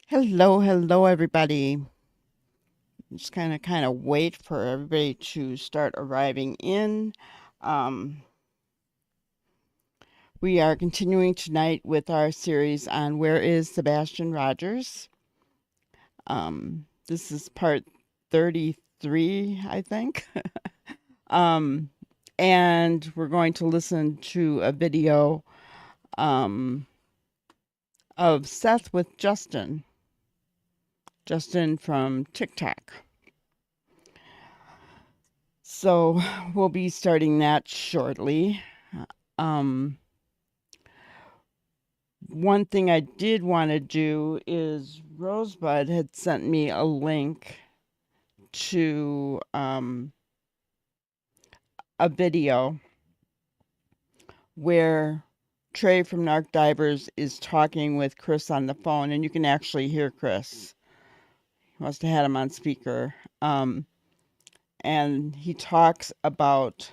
Hello, everybody. Just kind of wait for everybody to start arriving in. Um, we are continuing tonight with our series on Where is Sebastian Rogers. This is part 33, I think. um, and we're going to listen to a video of Seth with Justin from TikTok. So we'll be starting that shortly. Um, One thing I did want to do is Rosebud had sent me a link to a video where Trey from Narc Divers is talking with Chris on the phone, and you can actually hear Chris. He must have had him on speaker. And he talks about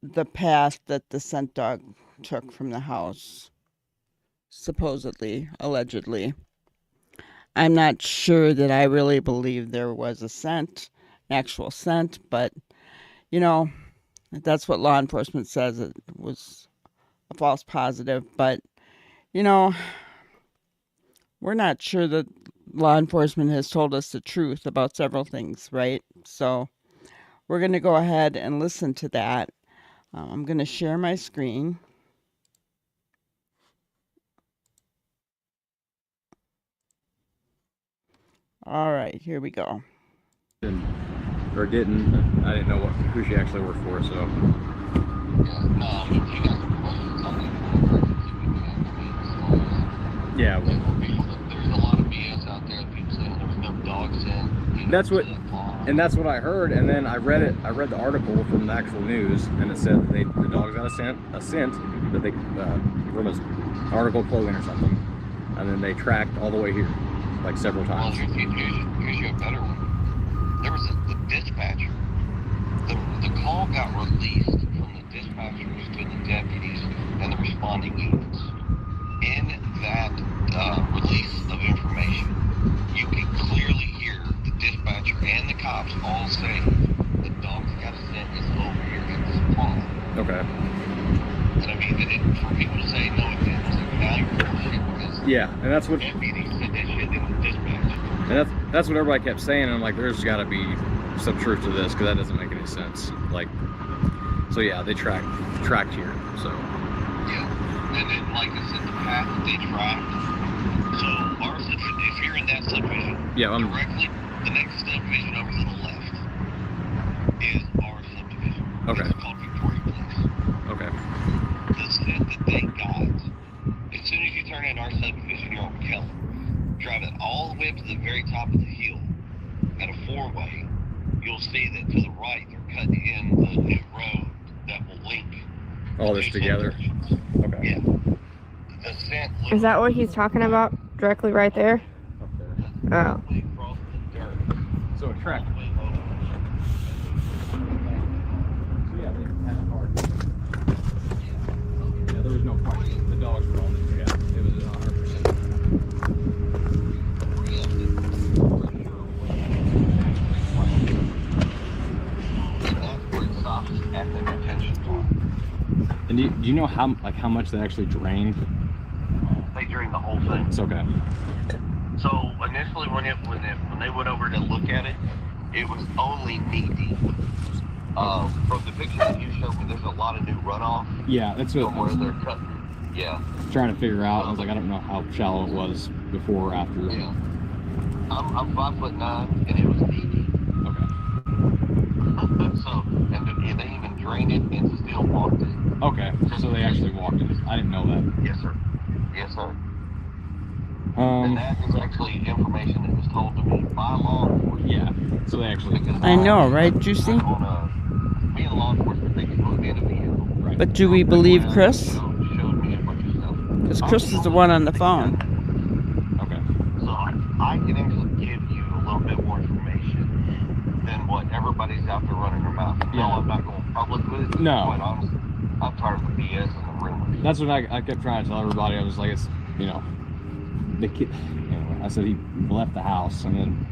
the path that the scent dog took from the house, supposedly, allegedly. I'm not sure that I really believe there was a scent, actual scent, but you know, that's what law enforcement says. It was a false positive, but you know, we're not sure that law enforcement has told us the truth about several things, right? So we're going to go ahead and listen to that. I'm going to share my screen. All right, here we go. Or didn't. I didn't know who she actually worked for, so. Yeah, well, there's a lot of BS out there. People saying there was no dog scent. that's what I heard. And then I read the article from the actual news, and it said that the dogs got a scent that they from an article of clothing or something, and then they tracked all the way here, like several times. Well, here's you a better one. There was the dispatcher. The call got released from the dispatchers to the deputies and the responding units. In that release of information, you can clearly hear the dispatcher and the cops all saying the dog's got a scent is over here at this pond. Okay. And I mean, for people to say no, it didn't. Like, now you're bullshit because and that's what deputies said that shit in the dispatch. And that's what everybody kept saying. And I'm like, there's got to be some truth to this because that doesn't make any sense. Like, so yeah, they tracked here. So yeah, and then like I said, the path that they tracked. So our subdivision, if you're in that subdivision, directly the next subdivision over to the left is our subdivision. Okay. It's called Victoria Place. Okay. The scent that they got, as soon as you turn in our subdivision, you're on Keller. Driving all the way up to the very top of the hill at a four-way, you'll see that to the right they're cutting in the new road that will link all this together. Okay. Yeah. The scent is that what he's talking about? Directly right there? Okay. Oh. So a track. Yeah, they had a car. Yeah, there was no question. The dogs were on it. Yeah, it was 100%. And do you know how much they actually drained? They drained the whole thing. It's okay. So initially, when they went over to look at it, it was only knee deep. From the picture that you showed me, there's a lot of new runoff. Yeah, that's what from where they're cutting. Yeah. Trying to figure out. I was like, I don't know how shallow it was before or after. Yeah. I'm 5'9", and it was knee deep. Okay. So, and they even drained it and still walked it. Okay, so they actually walked it. I didn't know that. Yes, sir. Yes, sir. And that is actually information that was told to me by law enforcement. Yeah, so they actually... I know, right, Juicy? Being law enforcement, they can go to the end of the vehicle. Right. But do we believe Chris? Because Chris is the one on the phone. Okay. So I can actually give you a little bit more information than what everybody's out there running their mouth. Yeah. No, I'm not going public with it. No. Quite honestly, I'm tired of the BS and the rumors. That's what I kept trying to tell everybody. I was like, it's, the kid, anyway, I said he left the house, and then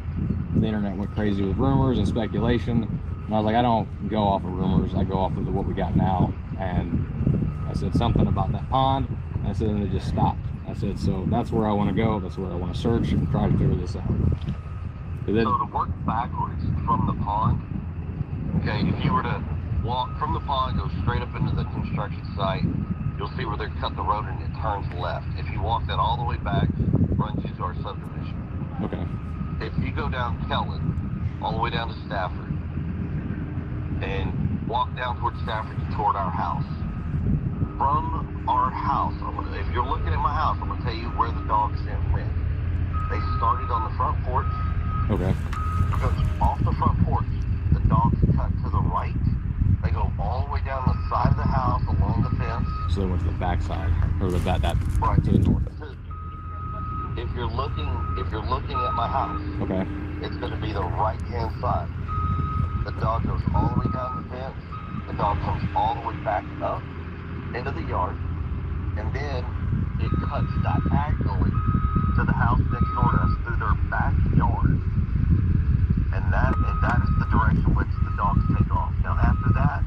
the internet went crazy with rumors and speculation. And I was like, I don't go off of rumors, I go off of what we got now. And I said something about that pond, and I said, and it just stopped. I said, so that's where I want to go, that's where I want to search and try to figure this out. So to work backwards from the pond, okay, if you were to walk from the pond, go straight up into the construction site, you'll see where they cut the road and it turns left. If you walk that all the way back, runs you to our subdivision. Okay. If you go down Kellen, all the way down to Stafford, and walk down towards Stafford toward our house. From our house, if you're looking at my house, I'm going to tell you where the dog scent went. They started on the front porch. Okay. Because off the front porch, the dogs cut to the right. They go all the way down the side of the house along the fence. So they went to the back side, or the that Right. to the north. If you're looking at my house, Okay. it's going to be the right-hand side. The dog goes all the way down the fence. The dog comes all the way back up into the yard, and then it cuts diagonally to the house next door to us through their backyard. And that is the direction which the dogs take off. Now after that,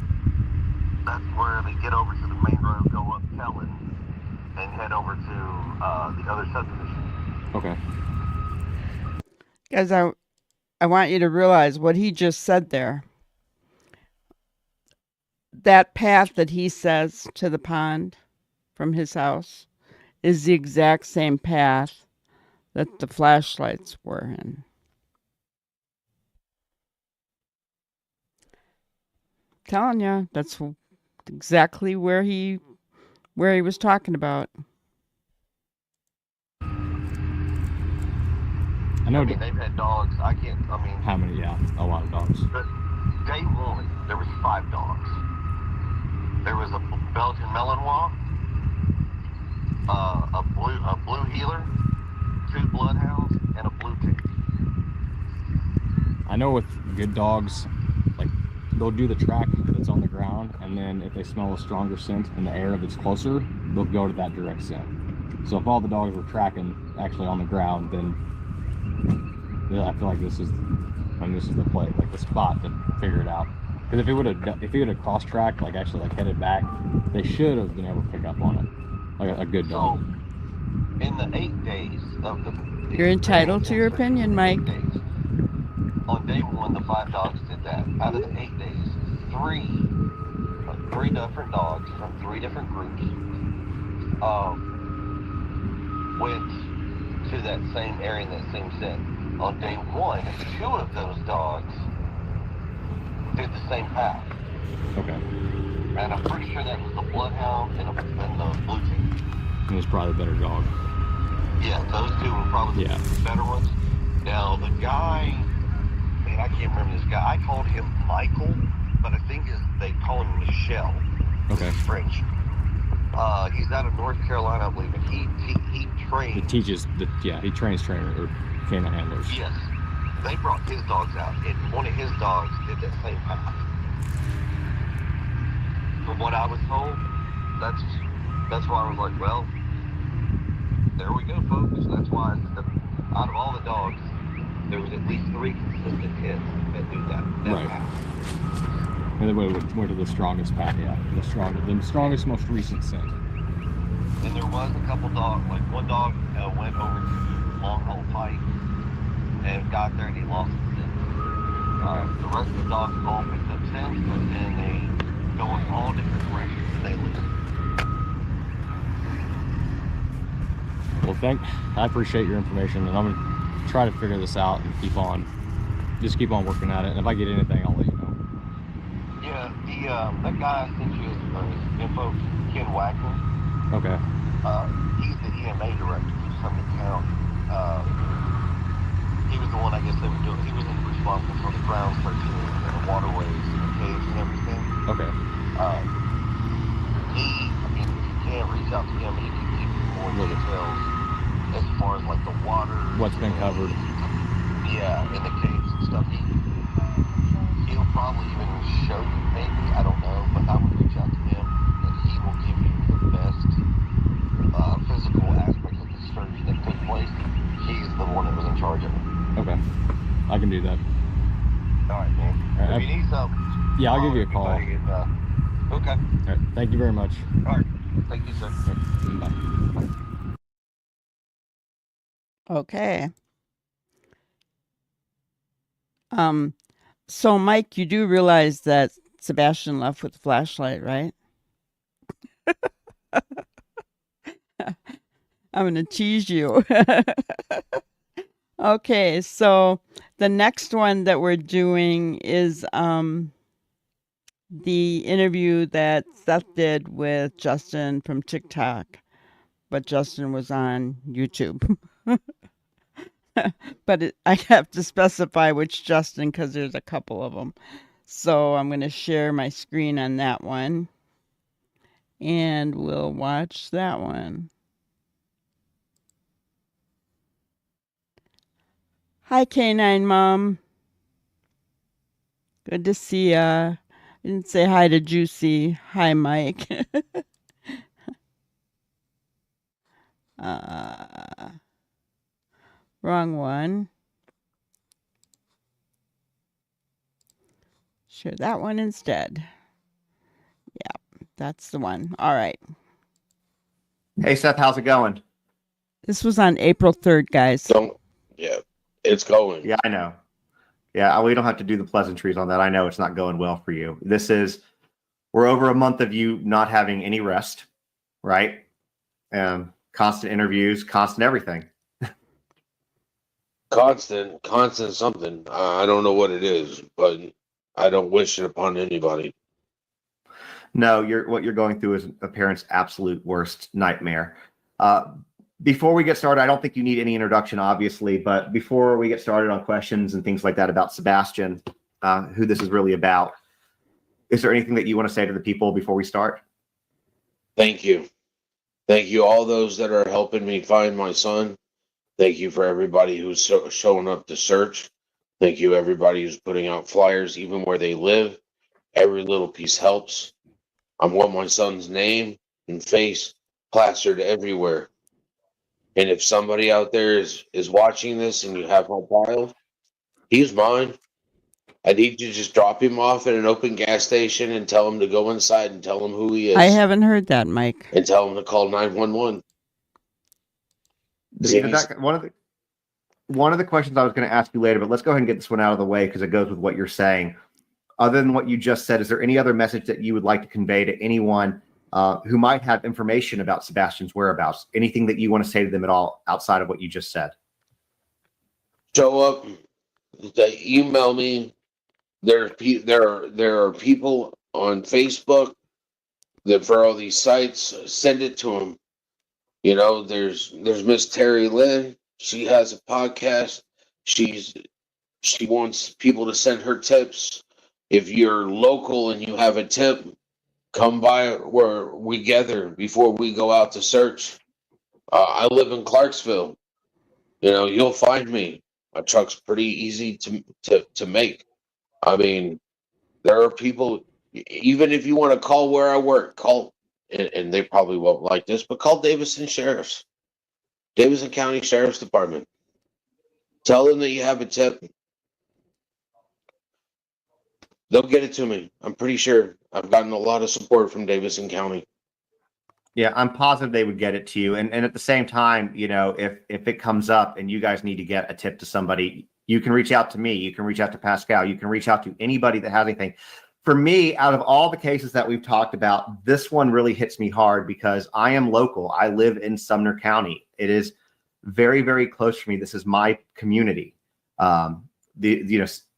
that's where they get over to the main road, go up Kellen, and head over to the other subdivision. Okay. Guys, I want you to realize what he just said there. That path that he says to the pond from his house is the exact same path that the flashlights were in. Telling you, that's exactly where he was talking about. I know. I mean, they've had dogs. How many? Yeah, a lot of dogs. But day one, there was 5 dogs. There was a Belgian Malinois, a blue heeler, 2 bloodhounds, and a blue tick. I know with good dogs, like they'll do the track that's on the ground, and then if they smell a stronger scent in the air that's closer, they'll go to that direct scent. So if all the dogs were tracking actually on the ground, then I feel like this is the play, like the spot to figure it out. Because if he would have cross-tracked, like actually like headed back, they should have been able to pick up on it, like a good dog. So, in the 8 days of the... You're entitled to your opinion, Mike. Days, on day 1, the 5 dogs did that. Out of the 8 days, 3 different dogs from 3 different groups went to that same area and that same scent. On day 1, 2 of those dogs did the same path. Okay. And I'm pretty sure that was the bloodhound and the blue tick. It was probably a better dog. Yeah, those 2 were probably the better ones. Now, the guy, man, I can't remember this guy. I called him Michael, but I think they call him Michelle. Okay. He's French. He's out of North Carolina, I believe, and he trains. He teaches, he trains or canine handlers. Yes. They brought his dogs out, and one of his dogs did that same path. From what I was told, that's why I was like, well, there we go, folks. That's why out of all the dogs, there was at least 3 consistent hits that do that Right. path. And then we went to the strongest path, the strongest, most recent scent. And there was a couple dogs, like one dog went over to Longhole Pike and got there and he lost his scent. The rest of the dogs all picked up scents, but then they go in all different directions and they lose. Well, I appreciate your information, and I'm gonna try to figure this out and keep on working at it. And if I get anything, I'll let you know. Yeah, that guy I sent you his info, Ken Wagner. Okay. He's the EMA director for Summit County. He was the one, I guess, they were doing. He was responsible for the ground searching and the waterways and the caves and everything. Okay. If you can reach out to him, he can give you more details as far as like the water. What's been covered. Yeah, in the caves and stuff. He'll probably even show you, maybe, I don't know, but I would reach out to him and he will give you the best physical aspects of the search that took place Yeah, I'll give you a call. everybody and, okay. All right. Thank you very much. All right. Thank you, sir. Bye. Okay. So Mike, you do realize that Sebastian left with the flashlight, right? I'm gonna tease you. Okay, so the next one that we're doing is the interview that Seth did with Justin from TikTok, but Justin was on YouTube. But I have to specify which Justin because there's a couple of them. So I'm going to share my screen on that one, and we'll watch that one. Hi, Canine Mom. Good to see ya. I didn't say hi to Juicy. Hi, Mike. uh, Wrong one. Share that one instead. Yeah, that's the one. All right. Hey, Seth, how's it going? This was on April 3rd, guys. Yeah, it's going. Yeah, I know. Yeah, we don't have to do the pleasantries on that. I know it's not going well for you. We're over a month of you not having any rest, right? Constant interviews, constant everything. Constant something. I don't know what it is, but I don't wish it upon anybody. No, what you're going through is a parent's absolute worst nightmare. Before we get started, I don't think you need any introduction, obviously, but before we get started on questions and things like that about Sebastian, who this is really about, is there anything that you want to say to the people before we start? Thank you. Thank you, all those that are helping me find my son. Thank you for everybody who's showing up to search. Thank you, everybody who's putting out flyers, even where they live. Every little piece helps. I want my son's name and face plastered everywhere. And if somebody out there is watching this and you have my child, he's mine. I need you to just drop him off at an open gas station and tell him to go inside and tell him who he is. I haven't heard that, Mike. And tell him to call 911. One of the questions I was going to ask you later, but let's go ahead and get this one out of the way because it goes with what you're saying. Other than what you just said, is there any other message that you would like to convey to anyone who might have information about Sebastian's whereabouts? Anything that you want to say to them at all outside of what you just said? Show up. They email me. There are people on Facebook that for all these sites send it to them. You know, there's Miss Terry Lynn. She has a podcast. She wants people to send her tips. If you're local and you have a tip, come by where we gather before we go out to search. I live in Clarksville. You know, you'll find me. My truck's pretty easy to make. I mean, there are people, even if you want to call where I work, call, and they probably won't like this, but call Davison County Sheriff's Department. Tell them that you have a tip. They'll get it to me. I'm pretty sure. I've gotten a lot of support from Davison County. Yeah, I'm positive they would get it to you. And at the same time, you know, if it comes up and you guys need to get a tip to somebody, you can reach out to me. You can reach out to Pascal. You can reach out to anybody that has anything. For me, out of all the cases that we've talked about, this one really hits me hard because I am local. I live in Sumner County. It is very, very close for me. This is my community.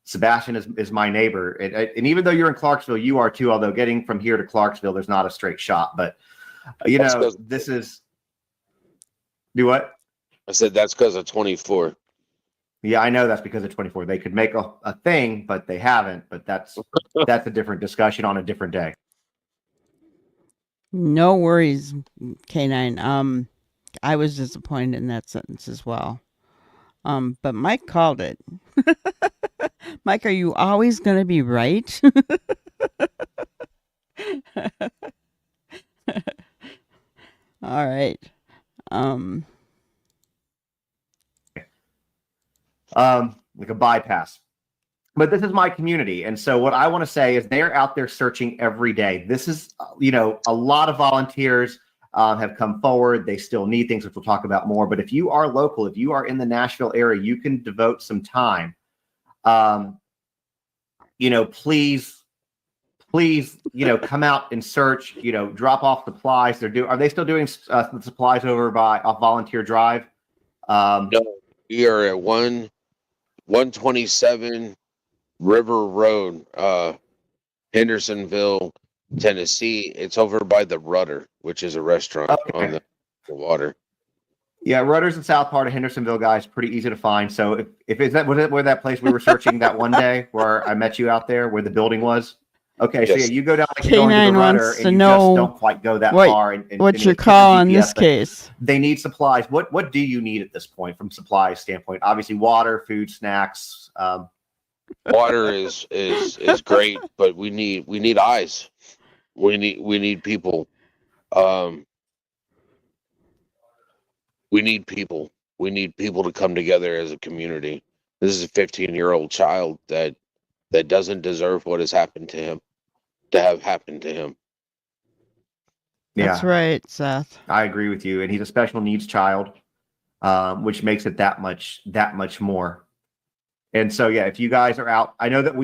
Sebastian is my neighbor. And even though you're in Clarksville, you are too, although getting from here to Clarksville, there's not a straight shot. But, you know, this is... Do what? I said that's because of 24. Yeah, I know that's because of 24. They could make a thing, but they haven't. But that's a different discussion on a different day. No worries, K9. I was disappointed in that sentence as well. But Mike called it. Mike, are you always going to be right? All right. Like a bypass. but this is my community. And so what I want to say is they're out there searching every day. This is, a lot of volunteers have come forward. They still need things, which we'll talk about more. But if you are local, if you are in the Nashville area, you can devote some time. Please, come out and search, drop off supplies. Are they still doing the supplies over by off Volunteer Drive? No, we are at 127 River Road, Hendersonville, Tennessee. It's over by the Rudder, which is a restaurant on the water. Yeah, Rudder's in south part of Hendersonville, guys. Pretty easy to find. So if was it where that place we were searching that one day where I met you out there, where the building was? Okay, Yes. so yeah, you go down like you're going to K9 the Rudder, wants and to you know just don't quite go that what- far. And What's your check call on GPS, this but case? They need supplies. What do you need at this point from supplies standpoint? Obviously, water, food, snacks. Water is great, but we need eyes. We need people. We need people. We need people to come together as a community. This is a 15-year-old child that doesn't deserve what has happened to him to have happened to him. That's Yeah, right, Seth. I agree with you. And he's a special needs child, which makes it that much more. And so, yeah, if you guys are out, I know that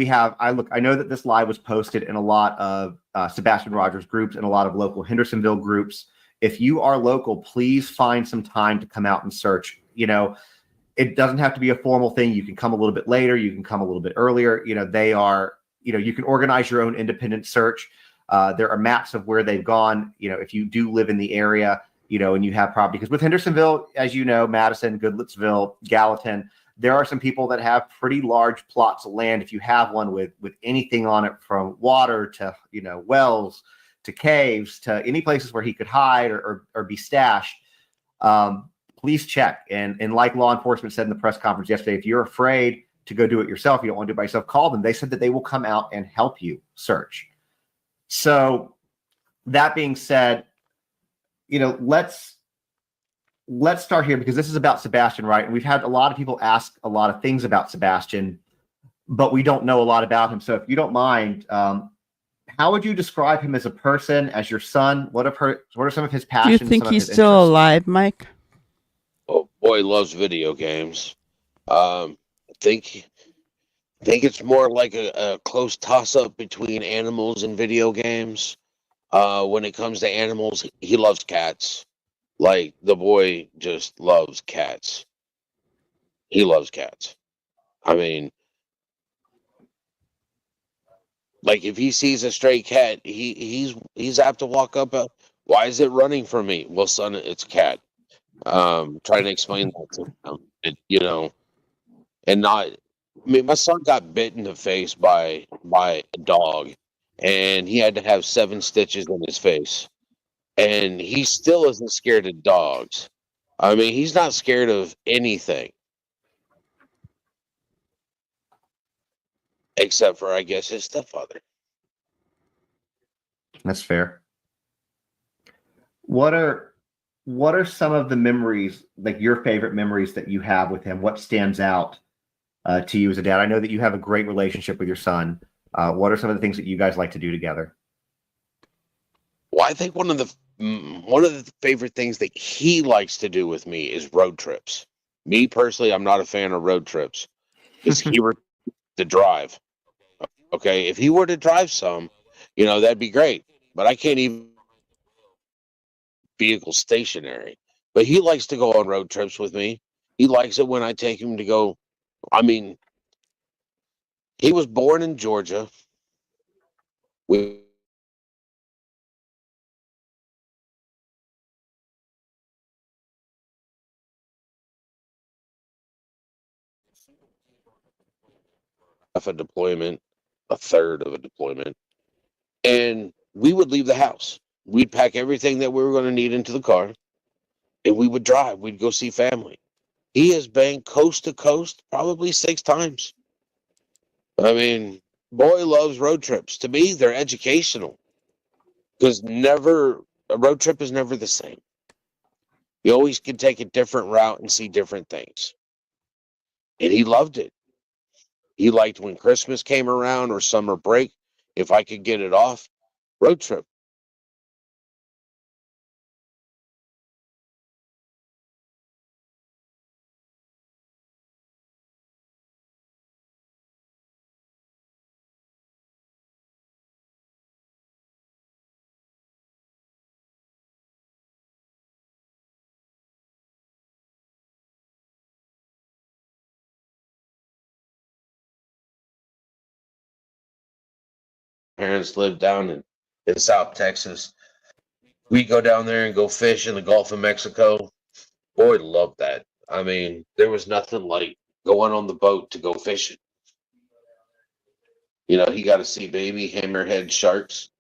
I know that this live was posted in a lot of Sebastian Rogers groups and a lot of local Hendersonville groups. If you are local, please find some time to come out and search. It doesn't have to be a formal thing. You can come a little bit later. You can come a little bit earlier. You can organize your own independent search. There are maps of where they've gone. If you do live in the area, and you have property, because with Hendersonville, as you know, Madison, Goodlettsville, Gallatin, there are some people that have pretty large plots of land. If you have one with anything on it, from water to, wells to caves to any places where he could hide or be stashed, please check. And like law enforcement said in the press conference yesterday, if you're afraid to go do it yourself, you don't want to do it by yourself, call them. They said that they will come out and help you search. So that being said, let's start here, because this is about Sebastian, right? And we've had a lot of people ask a lot of things about Sebastian, but we don't know a lot about him. So if you don't mind, how would you describe him as a person, as your son? What are some of his Do passions? you think some of he's his still interests? alive, Mike? Oh boy, loves video games. I think it's more like a close toss-up between animals and video games. When it comes to animals, he loves cats. Like, the boy just loves cats. He loves cats. I mean, like, if he sees a stray cat, he's apt to walk up. Why is it running from me? Well, son, it's a cat. Trying to explain that to him, and not. I mean, my son got bit in the face by a dog, and he had to have 7 stitches in his face, and he still isn't scared of dogs. I mean, he's not scared of anything except for, I guess, his stepfather. That's fair. What are some of the memories, like your favorite memories that you have with him? What stands out to you as a dad? I know that you have a great relationship with your son. What are some of the things that you guys like to do together? Well, I think one of the favorite things that he likes to do with me is road trips. Me personally, I'm not a fan of road trips because he were to drive. Okay, if he were to drive some, that'd be great. But I can't even vehicle stationary. But he likes to go on road trips with me. He likes it when I take him to go. I mean, he was born in Georgia. We half a deployment, a third of a deployment, and we would leave the house. We'd pack everything that we were going to need into the car, and we would drive. We'd go see family. He has been coast to coast probably 6 times. I mean, boy loves road trips. To me, they're educational because a road trip is never the same. You always can take a different route and see different things. And he loved it. He liked when Christmas came around or summer break. If I could get it off, road trip. Parents lived down in South Texas. We go down there and go fish in the Gulf of Mexico. Boy, loved that. I mean, there was nothing like going on the boat to go fishing. You know, he got to see baby hammerhead sharks.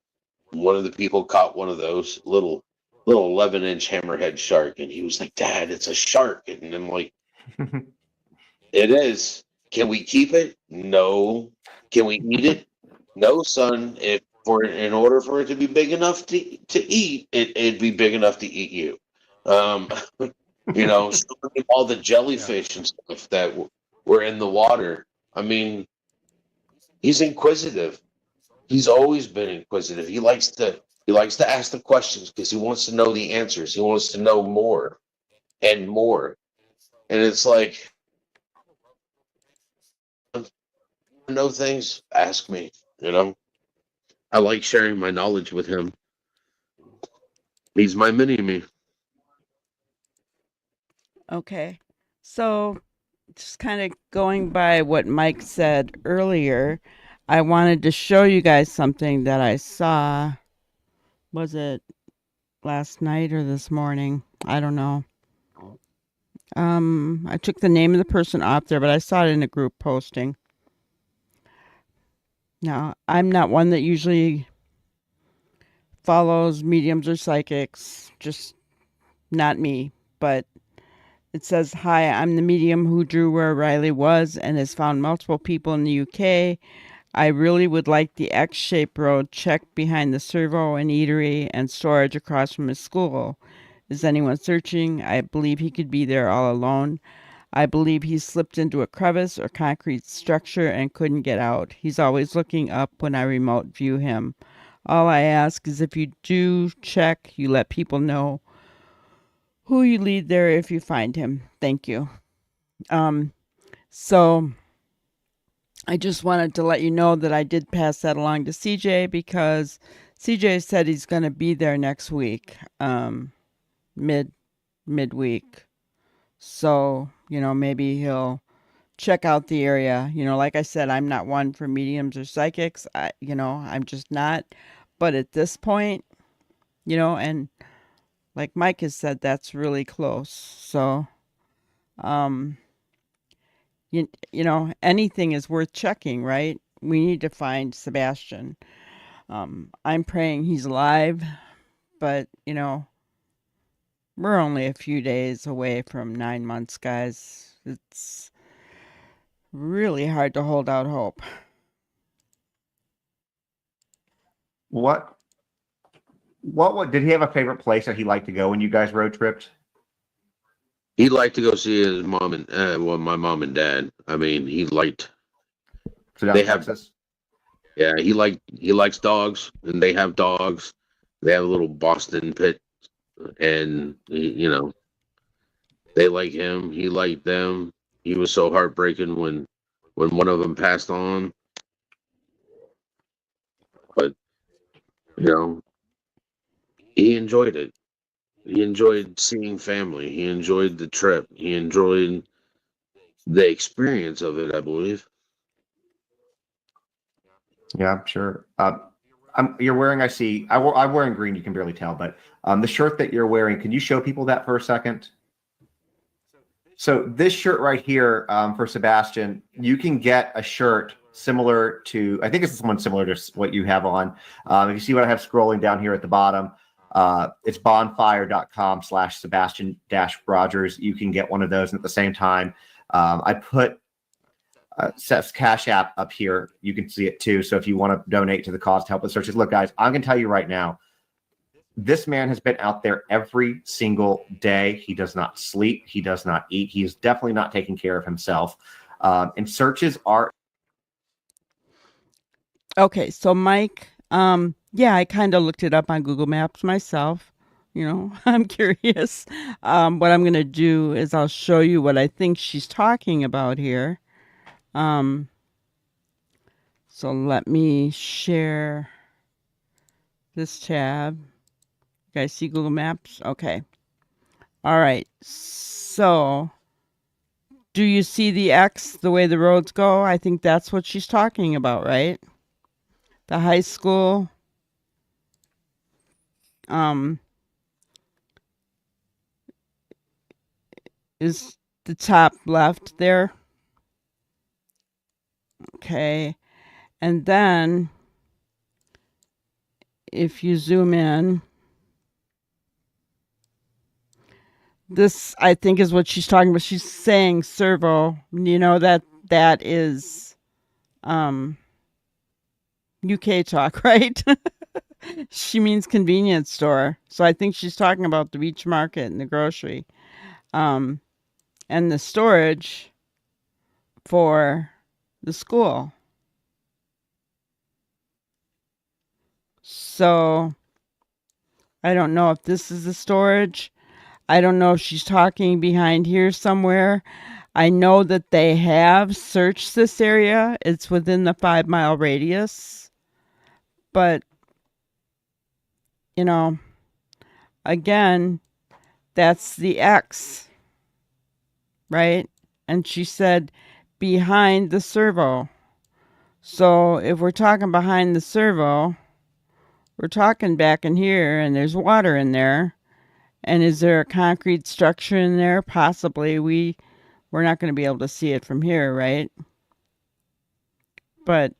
One of the people caught one of those little 11-inch hammerhead shark, and he was like, "Dad, it's a shark." And I'm like, "It is. Can we keep it? No. Can we eat it? No, son. If for in order for it to be big enough to eat, it'd be big enough to eat you." Um, you know, all the jellyfish and stuff that were in the water. I mean, he's inquisitive. He's always been inquisitive. He likes to ask the questions because he wants to know the answers. He wants to know more and more. And it's like, know things, ask me. You know, I like sharing my knowledge with him. He's my mini me. Okay. So, just kind of going by what Mike said earlier, I wanted to show you guys something that I saw. Was it last night or this morning? I don't know. I took the name of the person off there, but I saw it in a group posting. Now, I'm not one that usually follows mediums or psychics, just not me. But it says, "Hi, I'm the medium who drew where Riley was and has found multiple people in the UK. I really would like the X-shaped road checked behind the servo and eatery and storage across from his school. Is anyone searching? I believe he could be there all alone. I believe he slipped into a crevice or concrete structure and couldn't get out. He's always looking up when I remote view him. All I ask is if you do check, you let people know who you lead there if you find him. Thank you." So I just wanted to let you know that I did pass that along to CJ because CJ said he's going to be there next week, midweek. So, maybe he'll check out the area. Like I said, I'm not one for mediums or psychics. I'm just not. But at this point, and like Mike has said, that's really close. So, um, anything is worth checking, right? We need to find Sebastian. I'm praying he's alive, but we're only a few days away from 9 months, guys. It's really hard to hold out hope. What did he have a favorite place that he liked to go when you guys road tripped? He'd like to go see his mom and my mom and dad. I mean, he liked. So down They in have, Texas. yeah. He likes dogs, and they have dogs. They have a little Boston pit, and they like him. He liked them. He was so heartbreaking when one of them passed on. But you know, he enjoyed it. He enjoyed seeing family. He enjoyed the trip. He enjoyed the experience of it, I believe. Yeah, I'm sure. You're wearing. I see. I'm wearing green. You can barely tell, but the shirt that you're wearing. Can you show people that for a second? So this shirt right here for Sebastian, you can get a shirt similar to. I think it's someone similar to what you have on. If you see what I have scrolling down here at the bottom, it's bonfire.com/Sebastian-Rogers. You can get one of those, and at the same time, I put Seth's Cash App up here. You can see it too. So if you want to donate to the cause to help with searches, look, guys, I'm going to tell you right now, this man has been out there every single day. He does not sleep. He does not eat. He is definitely not taking care of himself. And searches are Okay, so Mike, yeah, I kind of looked it up on Google Maps myself. I'm curious. What I'm gonna do is I'll show you what I think she's talking about here. Um, so let me share this tab. You guys see Google Maps? Okay. All right. So, do you see the X, the way the roads go? I think that's what she's talking about, right? The high school. Um, is the top left there. Okay. And then if you zoom in, this I think is what she's talking about. She's saying servo, that is UK talk, right? She means convenience store. So I think she's talking about the Beach Market and the grocery. And the storage for the school. So I don't know if this is the storage. I don't know if she's talking behind here somewhere. I know that they have searched this area. It's within the 5-mile radius. But, again, that's the X, right? And she said behind the servo. So if we're talking behind the servo, we're talking back in here and there's water in there. And is there a concrete structure in there? Possibly. We're not going to be able to see it from here, right? But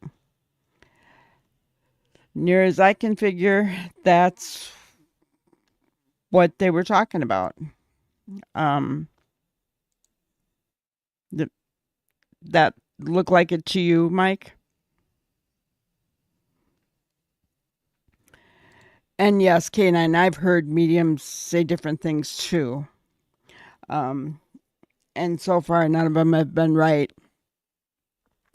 near as I can figure, that's what they were talking about. Th- that look like it to you, Mike? And yes, K9, I've heard mediums say different things too. And so far, none of them have been right.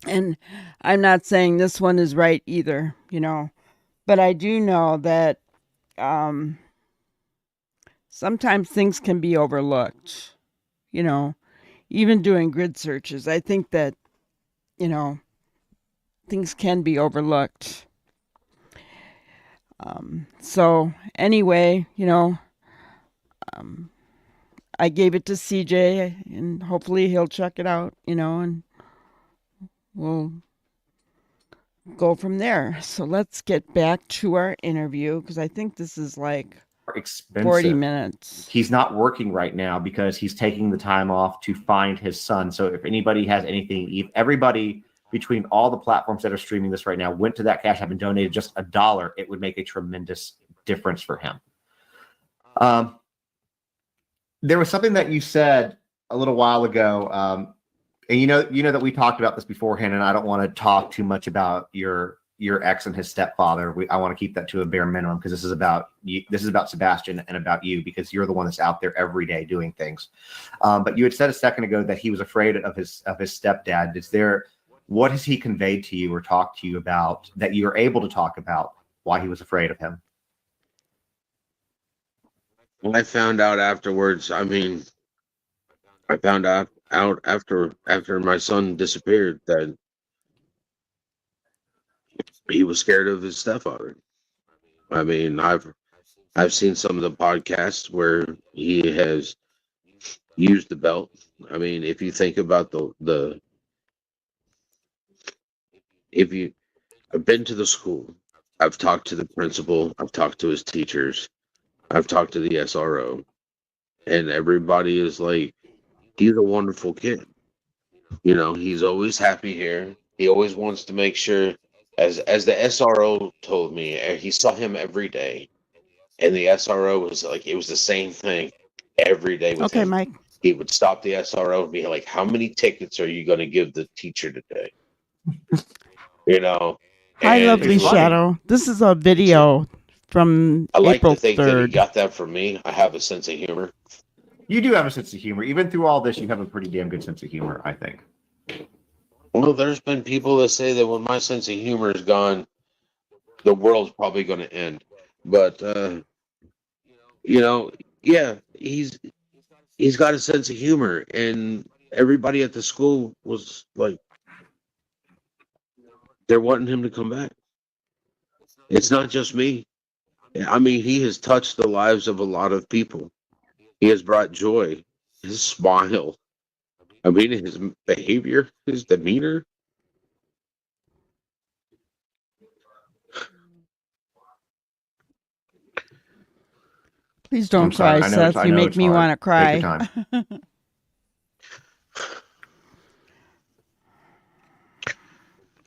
And I'm not saying this one is right either, but I do know that sometimes things can be overlooked, even doing grid searches. I think that, things can be overlooked. So anyway, I gave it to CJ and hopefully he'll check it out, and we'll go from there. So let's get back to our interview because I think this is like Expensive. 40 minutes. He's not working right now because he's taking the time off to find his son. So if anybody has anything, if everybody between all the platforms that are streaming this right now went to that Cash App and donated just $1, it would make a tremendous difference for him. There was something that you said a little while ago, and you know that we talked about this beforehand, and I don't want to talk too much about your ex and his stepfather. I want to keep that to a bare minimum because this is about you. This is about Sebastian and about you because you're the one that's out there every day doing things. But you had said a second ago that he was afraid of his stepdad. What has he conveyed to you or talked to you about that you are able to talk about why he was afraid of him? I found out afterwards. I mean, I found out after my son disappeared that he was scared of his stepfather. I mean, I've seen some of the podcasts where he has used the belt. I mean, if you think about I've been to the school, I've talked to the principal, I've talked to his teachers, I've talked to the SRO, and everybody is like, he's a wonderful kid. He's always happy here. He always wants to make sure, as the SRO told me, he saw him every day, and the SRO was like, it was the same thing every day with Okay, him. Mike. He would stop the SRO and be like, "How many tickets are you going to give the teacher today?" Hi, And lovely It's funny. Shadow. This is a video from I like April to think that he 3rd. got that from me. I have a sense of humor. You do have a sense of humor. Even through all this, you have a pretty damn good sense of humor, I think. Well, there's been people that say that when my sense of humor is gone, the world's probably going to end. But you know, yeah, he's got a sense of humor, and everybody at the school was like, they're wanting him to come back. It's not just me. I mean, he has touched the lives of a lot of people. He has brought joy, his smile. I mean, his behavior, his demeanor. Please don't I'm sorry. cry, Seth. I You know make it's me hard. want to Take your cry. time.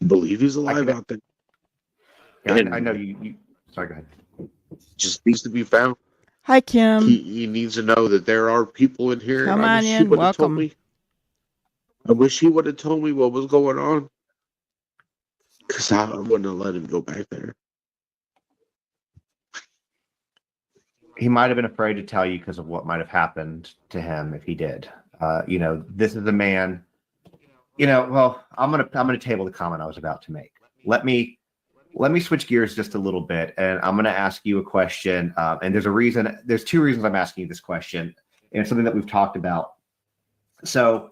Believe he's I alive can. out there, Yeah, I know and you. Sorry, go ahead. just needs to be found. Hi, Kim. He needs to know that there are people in here, and Come I on wish he in. would have told Welcome. me. I wish he would have told me what was going on, because I wouldn't have let him go back there. He might have been afraid to tell you because of what might have happened to him if he did. This is a man. Well, I'm gonna table the comment I was about to make. Let me switch gears just a little bit, and I'm gonna ask you a question. And there's a reason. There's two reasons I'm asking you this question, and it's something that we've talked about. So,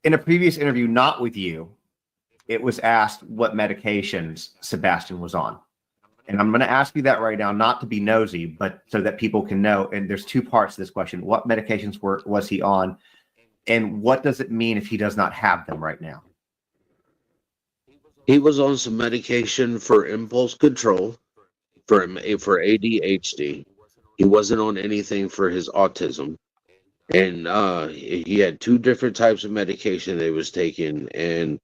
in a previous interview, not with you, it was asked what medications Sebastian was on. And I'm going to ask you that right now, not to be nosy, but so that people can know. And there's two parts to this question. What medications was he on? And what does it mean if he does not have them right now? He was on some medication for impulse control for ADHD. He wasn't on anything for his autism, and he had two different types of medication that he was taking. And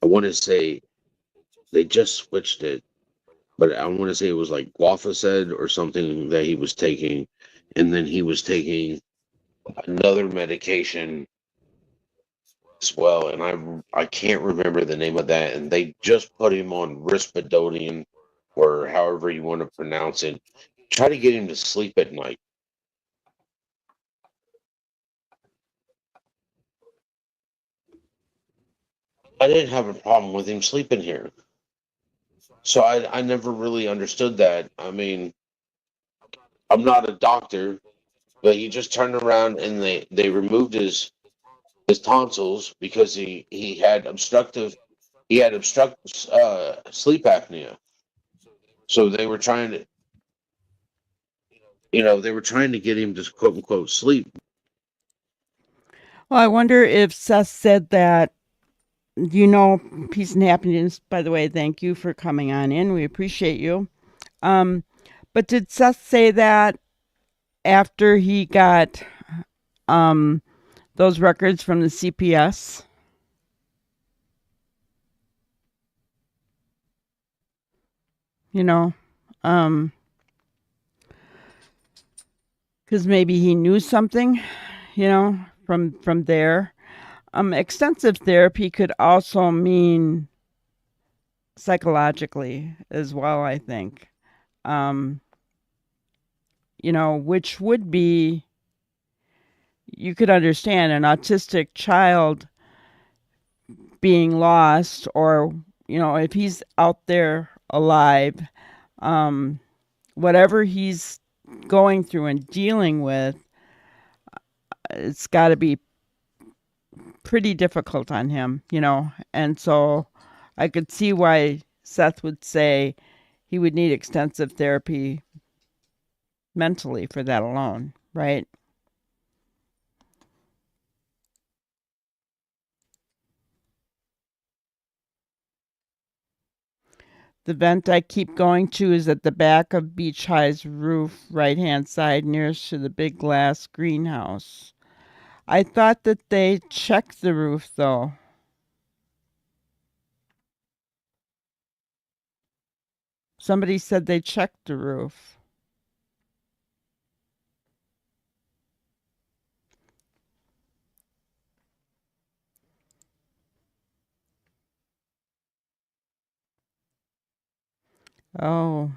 I want to say they just switched it, but I want to say it was like Guafaced or something that he was taking, and then he was taking another medication as well, and I can't remember the name of that. And they just put him on Risperdal, or however you want to pronounce it. Try to get him to sleep at night. I didn't have a problem with him sleeping here, so I never really understood that. I mean, I'm not a doctor, but he just turned around and they removed his tonsils because he had obstructive sleep apnea. So they were trying to get him to quote unquote sleep. Well, I wonder if Seth said that, peace and happiness. By the way, thank you for coming on in. We appreciate you. Um, but did Seth say that after he got um, those records from the CPS? You know, um, because maybe he knew something, from there. Extensive therapy could also mean psychologically as well, I think. Um, which would be, you could understand an autistic child being lost, or, if he's out there alive, um, whatever he's going through and dealing with, it's got to be pretty difficult on him, and so I could see why Seth would say he would need extensive therapy mentally for that alone, right? The vent I keep going to is at the back of Beach High's roof, right hand side, nearest to the big glass greenhouse. I thought that they checked the roof, though. Somebody said they checked the roof. Oh,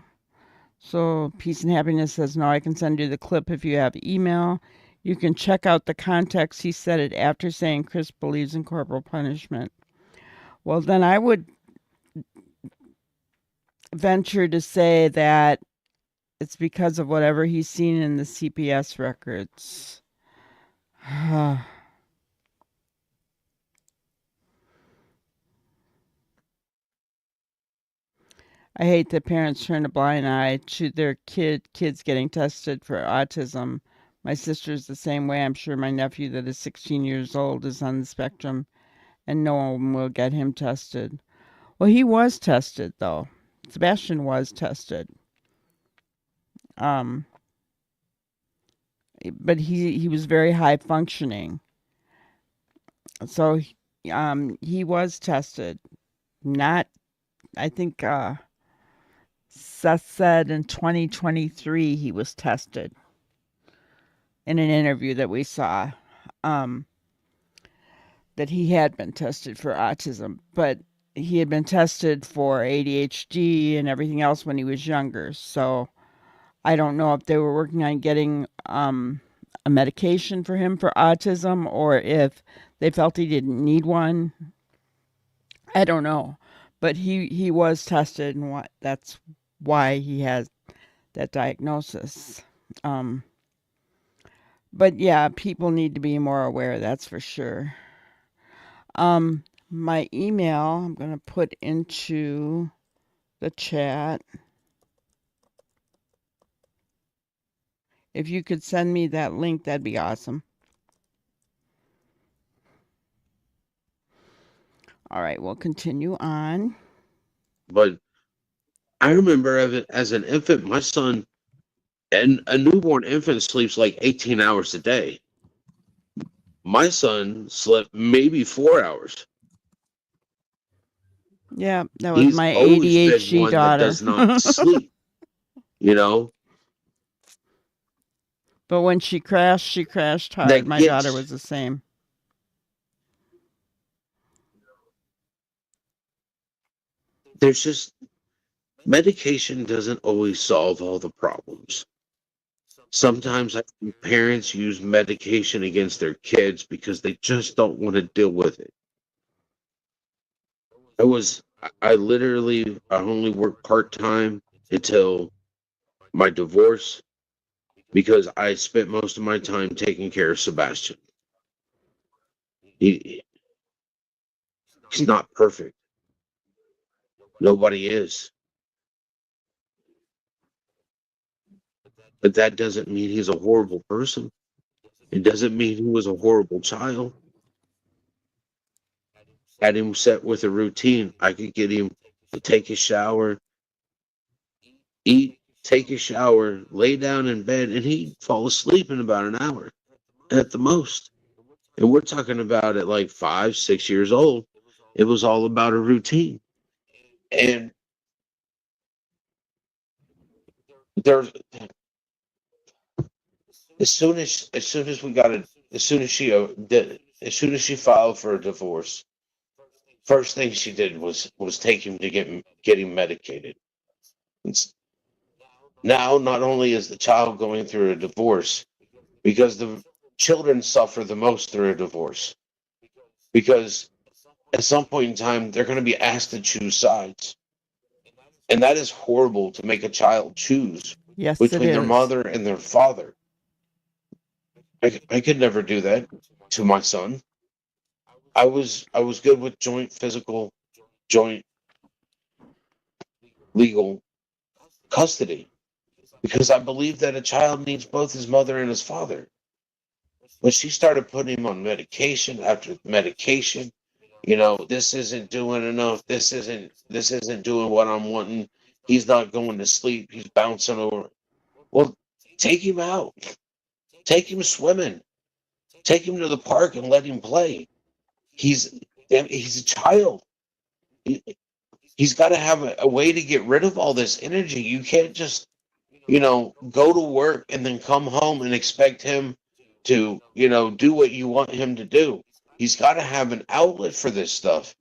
so Peace and Happiness says, no, I can send you the clip if you have email. You can check out the context he said it after saying Chris believes in corporal punishment. Well, then I would venture to say that it's because of whatever he's seen in the CPS records. I hate that parents turn a blind eye to their kids getting tested for autism. My sister's the same way. I'm sure my nephew that is 16 years old is on the spectrum and no one will get him tested. Well, he was tested though. Sebastian was tested. Um but he was very high functioning. So he was tested. Not I think Seth said in 2023 he was tested in an interview that we saw, um, that he had been tested for autism, but he had been tested for ADHD and everything else when he was younger. So I don't know if they were working on getting a medication for him for autism or if they felt he didn't need one. I don't know. But he was tested and that's why he has that diagnosis. Um, but yeah, people need to be more aware, that's for sure. My email, I'm going to put into the chat. If you could send me that link, that'd be awesome. All right, we'll continue on. But I remember as an infant, my son, and a newborn infant sleeps like 18 hours a day. My son slept maybe 4 hours. Yeah, that was He's my always been ADHD one that daughter. does not sleep, you know, But when she crashed hard. that My daughter gets, was the same. there's just, medication doesn't always solve all the problems. Sometimes I think parents use medication against their kids because they just don't want to deal with it. I literally, I only worked part time until my divorce because I spent most of my time taking care of Sebastian. He, he's not perfect. Nobody is. But that doesn't mean he's a horrible person. It doesn't mean he was a horrible child. Had him set with a routine, I could get him to take a shower, eat, take a shower, lay down in bed, and he'd fall asleep in about an hour at the most. And we're talking about at like 5, 6 years old. It was all about a routine. And there's as soon as we got it, as soon as she as soon as she filed for a divorce, first thing she did was take him to get him medicated. It's, now not only is the child going through a divorce, because the children suffer the most through a divorce, because at some point in time they're going to be asked to choose sides, and that is horrible to make a child choose Yes, it between their is. mother and their father. I could never do that to my son. I was good with joint legal custody because I believe that a child needs both his mother and his father. When she started putting him on medication after medication, this isn't doing enough. This isn't doing what I'm wanting. He's not going to sleep. He's bouncing over. Well, take him out. Take him swimming. Take him to the park and let him play. He's a child. He, he's got to have a way to get rid of all this energy. You can't just, go to work and then come home and expect him to, do what you want him to do. He's got to have an outlet for this stuff.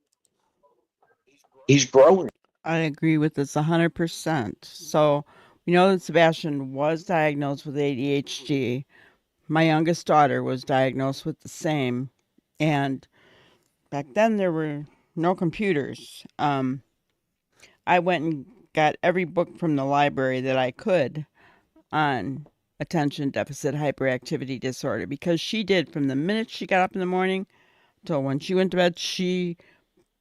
He's growing. I agree with this 100%. So we know that Sebastian was diagnosed with ADHD. my youngest daughter was diagnosed with the same, and back then there were no computers. I went and got every book from the library that I could on attention deficit hyperactivity disorder, because she did, from the minute she got up in the morning till when she went to bed, she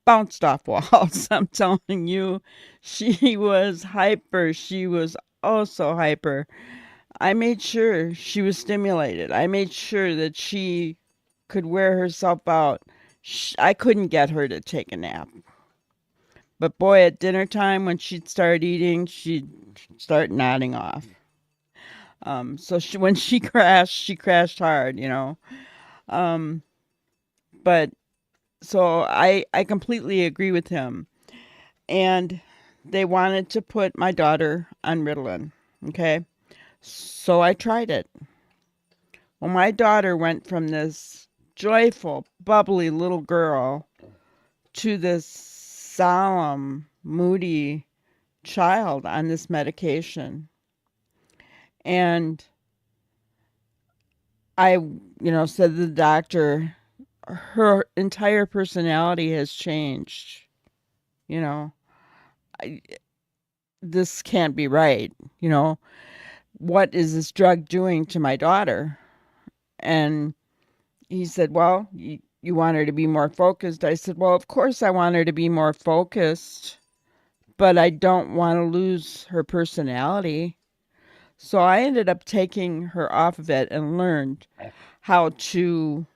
bounced off walls. I'm telling you, she was hyper. She was oh so hyper. I made sure she was stimulated. I made sure that she could wear herself out. I couldn't get her to take a nap. But boy, at dinner time, when she'd start eating, she'd start nodding off. So when she crashed hard, you know. Um, but so I completely agree with him. And they wanted to put my daughter on Ritalin. Okay. So I tried it. Well, my daughter went from this joyful, bubbly little girl to this solemn, moody child on this medication. And I, said to the doctor, her entire personality has changed. You know, I, this can't be right. What is this drug doing to my daughter? And he said, well, you want her to be more focused. I said, well, of course I want her to be more focused, but I don't want to lose her personality. So I ended up taking her off of it and learned how to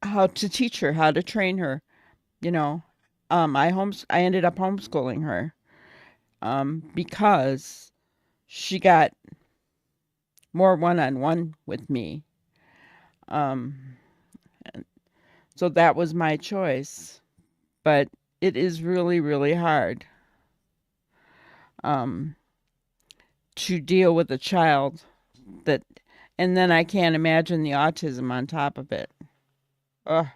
teach her, how to train her. I ended up homeschooling her because she got more one-on-one with me. So that was my choice, but it is really, really hard to deal with a child and then I can't imagine the autism on top of it. Ugh.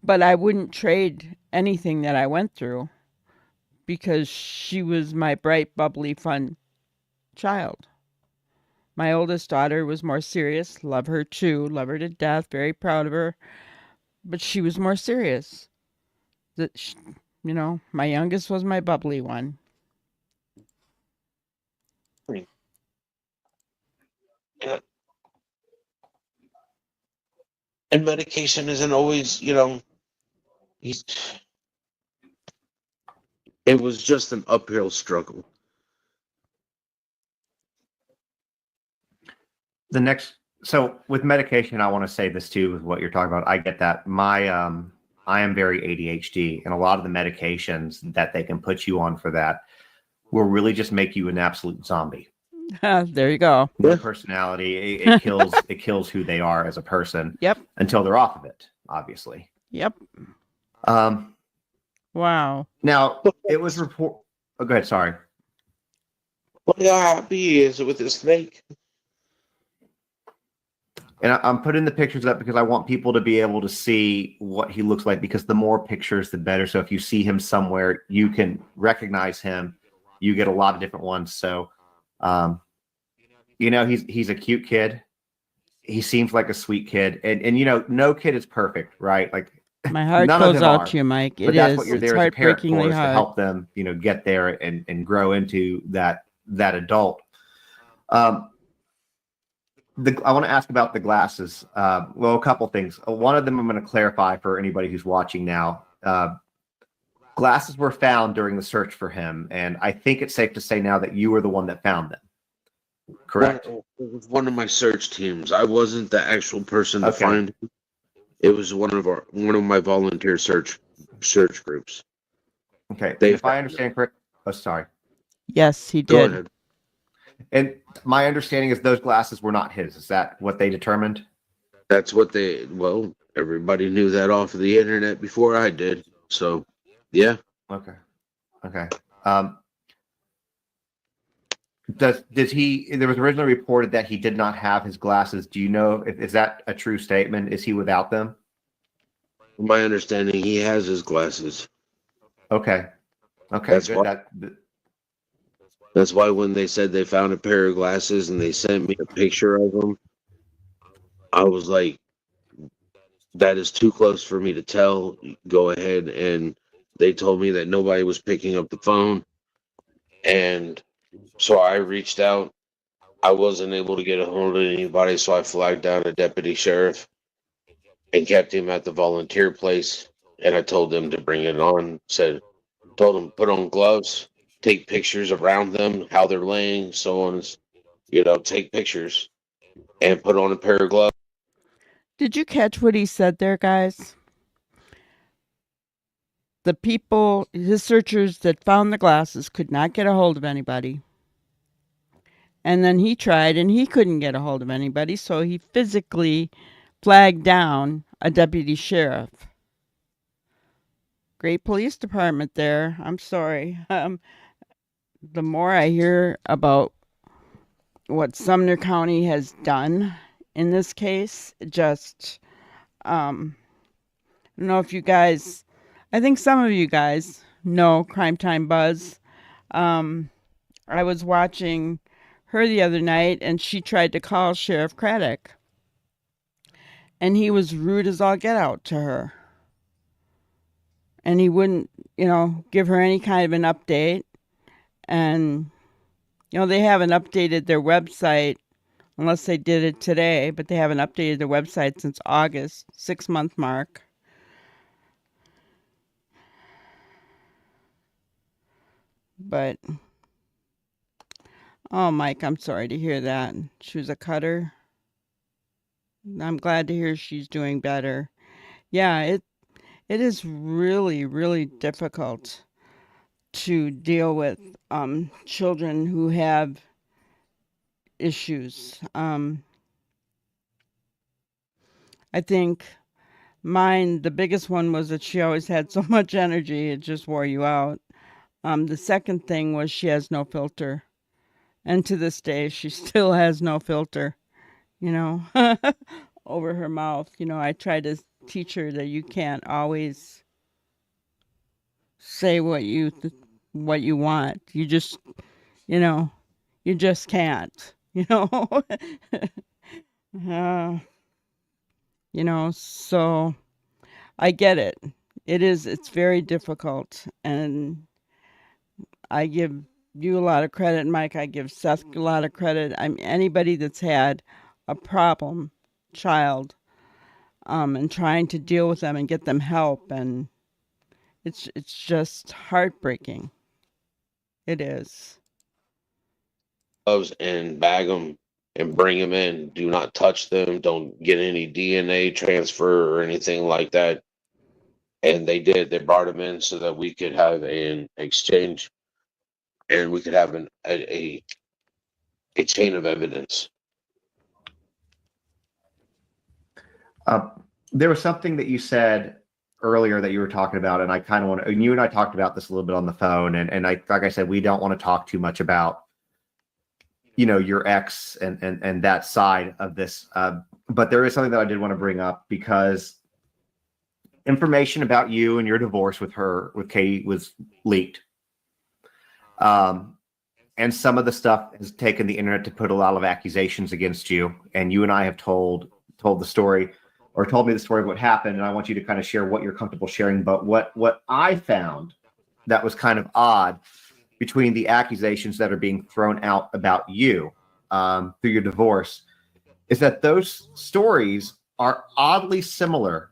But I wouldn't trade anything that I went through because she was my bright, bubbly, fun child. My oldest daughter was more serious. Love her too. Love her to death. Very proud of her. But she was more serious. My youngest was my bubbly one. Yeah. And medication isn't always, it was just an uphill struggle. So with medication, I want to say this too, with what you're talking about. I get that. I am very ADHD, and a lot of the medications that they can put you on for that will really just make you an absolute zombie. There you go. Their personality, it kills who they are as a person. Yep. Until they're off of it, obviously. Yep. Wow. Now it was report. Oh, go ahead. Sorry. Look how happy he is with his snake. And I'm putting the pictures up because I want people to be able to see what he looks like, because the more pictures, the better. So if you see him somewhere, you can recognize him. You get a lot of different ones. So, he's a cute kid. He seems like a sweet kid. And no kid is perfect, right? Like, my heart goes out to you, Mike. But that's what you're there as a parent for, is to help them, get there and grow into that adult. I want to ask about the glasses. Well, a couple things. One of them I'm going to clarify for anybody who's watching now. Glasses were found during the search for him, and I think it's safe to say now that you were the one that found them. Correct? It was one of my search teams. I wasn't the actual person to find him. It was one of my volunteer search groups. Okay. If I understand correct. Oh, sorry. Yes, he did. Go ahead. And my understanding is those glasses were not his. Is that what they determined? That's what everybody knew that off of the internet before I did. So, yeah. Okay. Does he, there was originally reported that he did not have his glasses. Do you know, is that a true statement? Is he without them? From my understanding, he has his glasses. Okay. That's Good. That's why when they said they found a pair of glasses and they sent me a picture of them, I was like, that is too close for me to tell. Go ahead. And they told me that nobody was picking up the phone. And so I reached out. I wasn't able to get a hold of anybody, so I flagged down a deputy sheriff and kept him at the volunteer place. And I told them to bring it on. Told them put on gloves, take pictures around them, how they're laying, so on. Take pictures and put on a pair of gloves. Did you catch what he said there, guys? The people, his searchers that found the glasses, could not get a hold of anybody. And then he tried and he couldn't get a hold of anybody, so he physically flagged down a deputy sheriff. Great police department there. I'm sorry. The more I hear about what Sumner County has done in this case, just, I don't know if you guys, I think some of you guys know Crime Time Buzz. I was watching her the other night and she tried to call Sheriff Craddock. And he was rude as all get out to her. And he wouldn't, give her any kind of an update. And, they haven't updated their website unless they did it today, but they haven't updated their website since August, 6-month mark. But, oh, Mike, I'm sorry to hear that. She was a cutter. I'm glad to hear she's doing better. Yeah, it is really, really difficult to deal with children who have issues. I think mine, the biggest one was that she always had so much energy, it just wore you out. The second thing was she has no filter. And to this day, she still has no filter, over her mouth. I try to teach her that you can't always say what you want. You just, you just can't, so I get it. It's very difficult. And I give you a lot of credit, Mike. I give Seth a lot of credit. Anybody that's had a problem child, and trying to deal with them and get them help. And it's just heartbreaking. It is. Gloves and bag them and bring them in. Do not touch them. Don't get any DNA transfer or anything like that. And they did. They brought them in so that we could have an exchange and we could have a chain of evidence. There was something that you said earlier that you were talking about, and I kind of want to, and you and I talked about this a little bit on the phone, and like I said, we don't want to talk too much about, your ex and that side of this. But there is something that I did want to bring up because information about you and your divorce with Katie was leaked. And some of the stuff has taken the internet to put a lot of accusations against you. And you and I have told the story, or told me the story of what happened. And I want you to kind of share what you're comfortable sharing. But what I found that was kind of odd between the accusations that are being thrown out about you through your divorce is that those stories are oddly similar,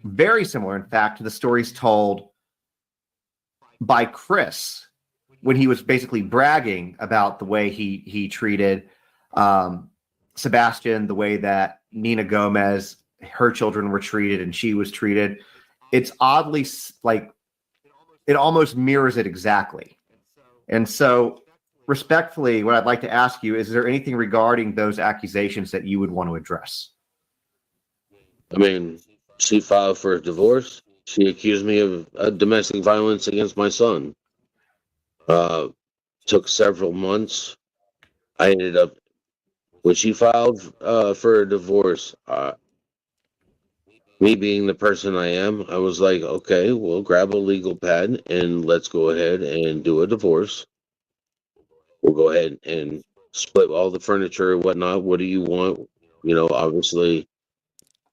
very similar, in fact, to the stories told by Chris when he was basically bragging about the way he treated Sebastian, the way that Nina Gomez, her children were treated and she was treated. It's oddly like it almost mirrors it exactly. And so respectfully, what I'd like to ask you, is there anything regarding those accusations that you would want to address? I mean, she filed for a divorce. She accused me of domestic violence against my son. Took several months. I ended up, when she filed for a divorce, me being the person I am, I was like, okay, we'll grab a legal pad and let's go ahead and do a divorce. we'll go ahead and split all the furniture and whatnot. What do you want? Obviously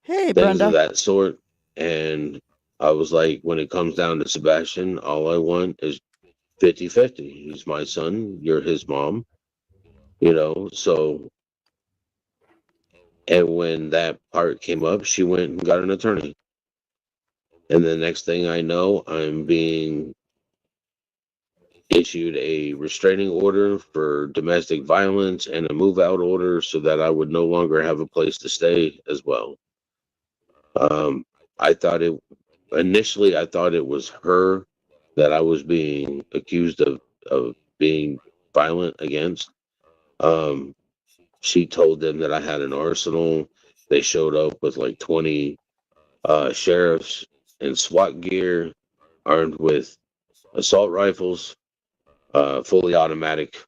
Hey, things of Brenda. that sort. And I was like, when it comes down to Sebastian, all I want is 50-50. He's my son, you're his mom, so. And when that part came up, she went and got an attorney. And the next thing I know, I'm being issued a restraining order for domestic violence and a move out order so that I would no longer have a place to stay as well. Um, I thought initially I thought it was her that I was being accused of being violent against. Um, she told them that I had an arsenal. They showed up with like 20 sheriffs in SWAT gear, armed with assault rifles, fully automatic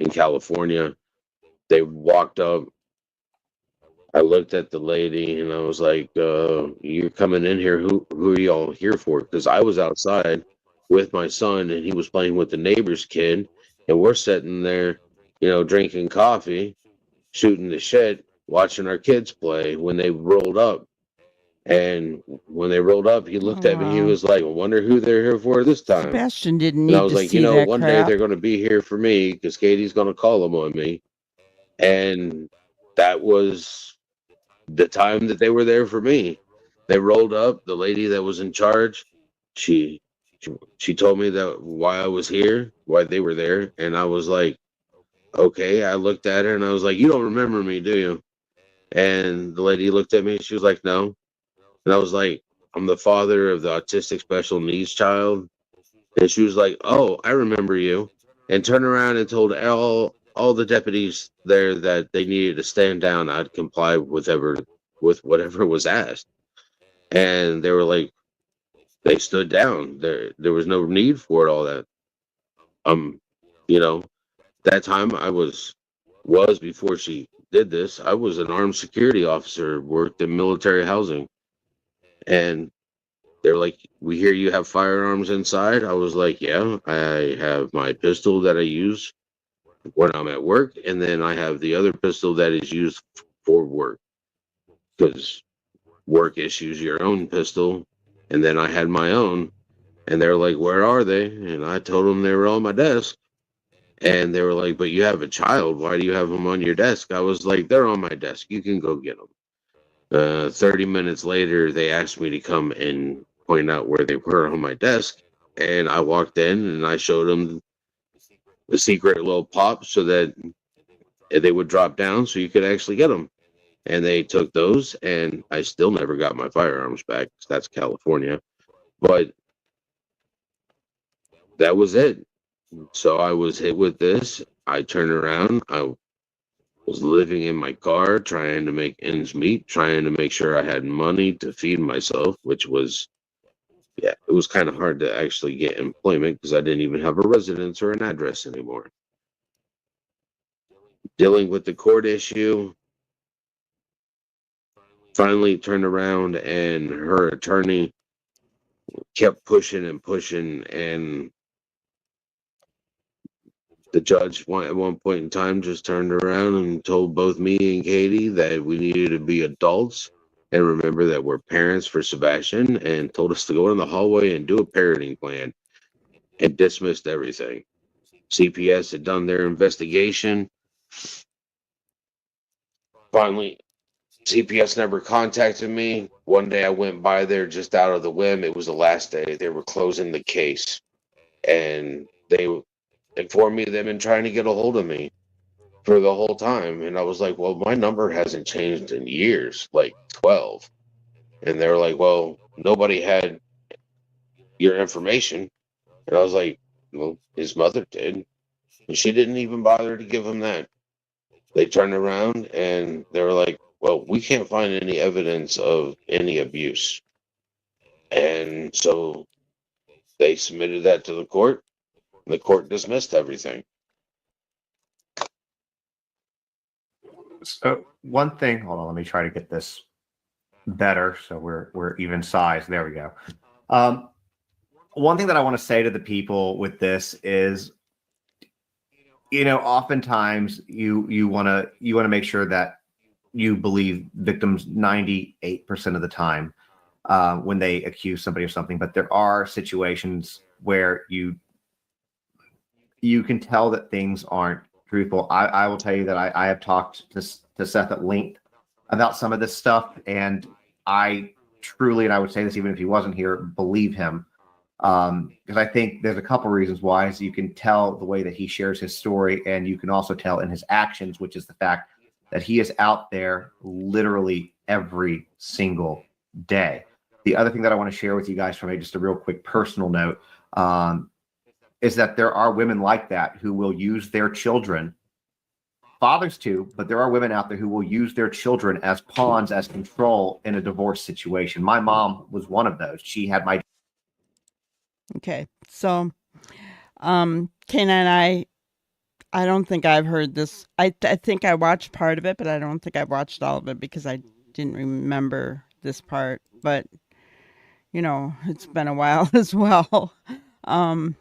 in California. They walked up. I looked at the lady and I was like, "You're coming in here. Who are y'all here for?" Because I was outside with my son and he was playing with the neighbor's kid, and we're sitting there, drinking coffee, shooting the shit, watching our kids play. When they rolled up, he looked Oh, at me. He wow. was like, "I wonder who they're here for this time." Sebastian didn't And I need was to like, see that one day crap. they're going to be here for me because Katie's going to call them on me. And that was the time that they were there for me. They rolled up. The lady that was in charge, she she told me that why I was here, why they were there, and I was like, okay. I looked at her and I was like, "You don't remember me, do you?" And the lady looked at me. She was like, "No." And I was like, "I'm the father of the autistic special needs child." And she was like, "Oh, I remember you," and turned around and told all the deputies there that they needed to stand down. I'd comply with whatever was asked, and they were like, they stood down. There was no need for it. All that, um, you know, that time was before she did this. I was an armed security officer, worked in military housing, and they're like, "We hear you have firearms inside." I was like, "Yeah, I have my pistol that I use when I'm at work, and then I have the other pistol that is used for work because work issues your own pistol." And then I had my own, and they're like, "Where are they?" And I told them they were on my desk. And they were like, "But you have a child. Why do you have them on your desk?" I was like, "They're on my desk. You can go get them." 30 minutes later, they asked me to come and point out where they were on my desk. And I walked in and I showed them the secret little pop so that they would drop down so you could actually get them. And they took those, and I still never got my firearms back. That's California. But that was it. So I was hit with this. I turned around. I was living in my car, trying to make ends meet, trying to make sure I had money to feed myself, which was, yeah, it was kind of hard to actually get employment because I didn't even have a residence or an address anymore. Dealing with the court issue, finally turned around and her attorney kept pushing and pushing, and the judge at one point in time just turned around and told both me and Katie that we needed to be adults and remember that we're parents for Sebastian, and told us to go in the hallway and do a parenting plan, and dismissed everything. CPS had done their investigation. Finally, CPS never contacted me. One day I went by there just out of the whim. It was the last day. They were closing the case, and they informed me they've been trying to get a hold of me for the whole time. And I was like, "Well, my number hasn't changed in years, like 12." And they were like, "Well, nobody had your information." And I was like, "Well, his mother did." And she didn't even bother to give him that. They turned around and they were like, "Well, we can't find any evidence of any abuse." And so they submitted that to the court. The court dismissed everything. So one thing, hold on, let me try to get this better so we're even size. There we go. One thing that I want to say to the people with this is, oftentimes you want to make sure that you believe victims 98% of the time when they accuse somebody of something, but there are situations where you can tell that things aren't truthful. I will tell you that I have talked to Seth at length about some of this stuff, and I truly, and I would say this even if he wasn't here, believe him. Because I think there's a couple reasons why. So you can tell the way that he shares his story, and you can also tell in his actions, which is the fact that he is out there literally every single day. The other thing that I want to share with you guys from just a real quick personal note is that there are women like that who will use their children, fathers too, but there are women out there who will use their children as pawns, as control in a divorce situation. My mom was one of those. She had my Okay. So, Kayna, I don't think I've heard this. I think I watched part of it, but I don't think I've watched all of it because I didn't remember this part. But it's been a while as well. Um,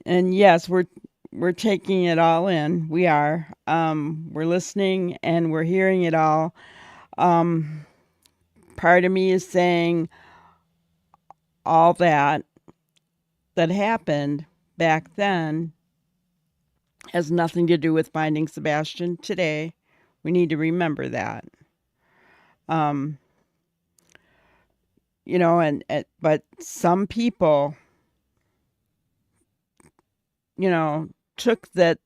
and yes, we're taking it all in. We are. We're listening and we're hearing it all. Part of me is saying all that happened back then has nothing to do with finding Sebastian today. We need to remember that. Um, but some people, took that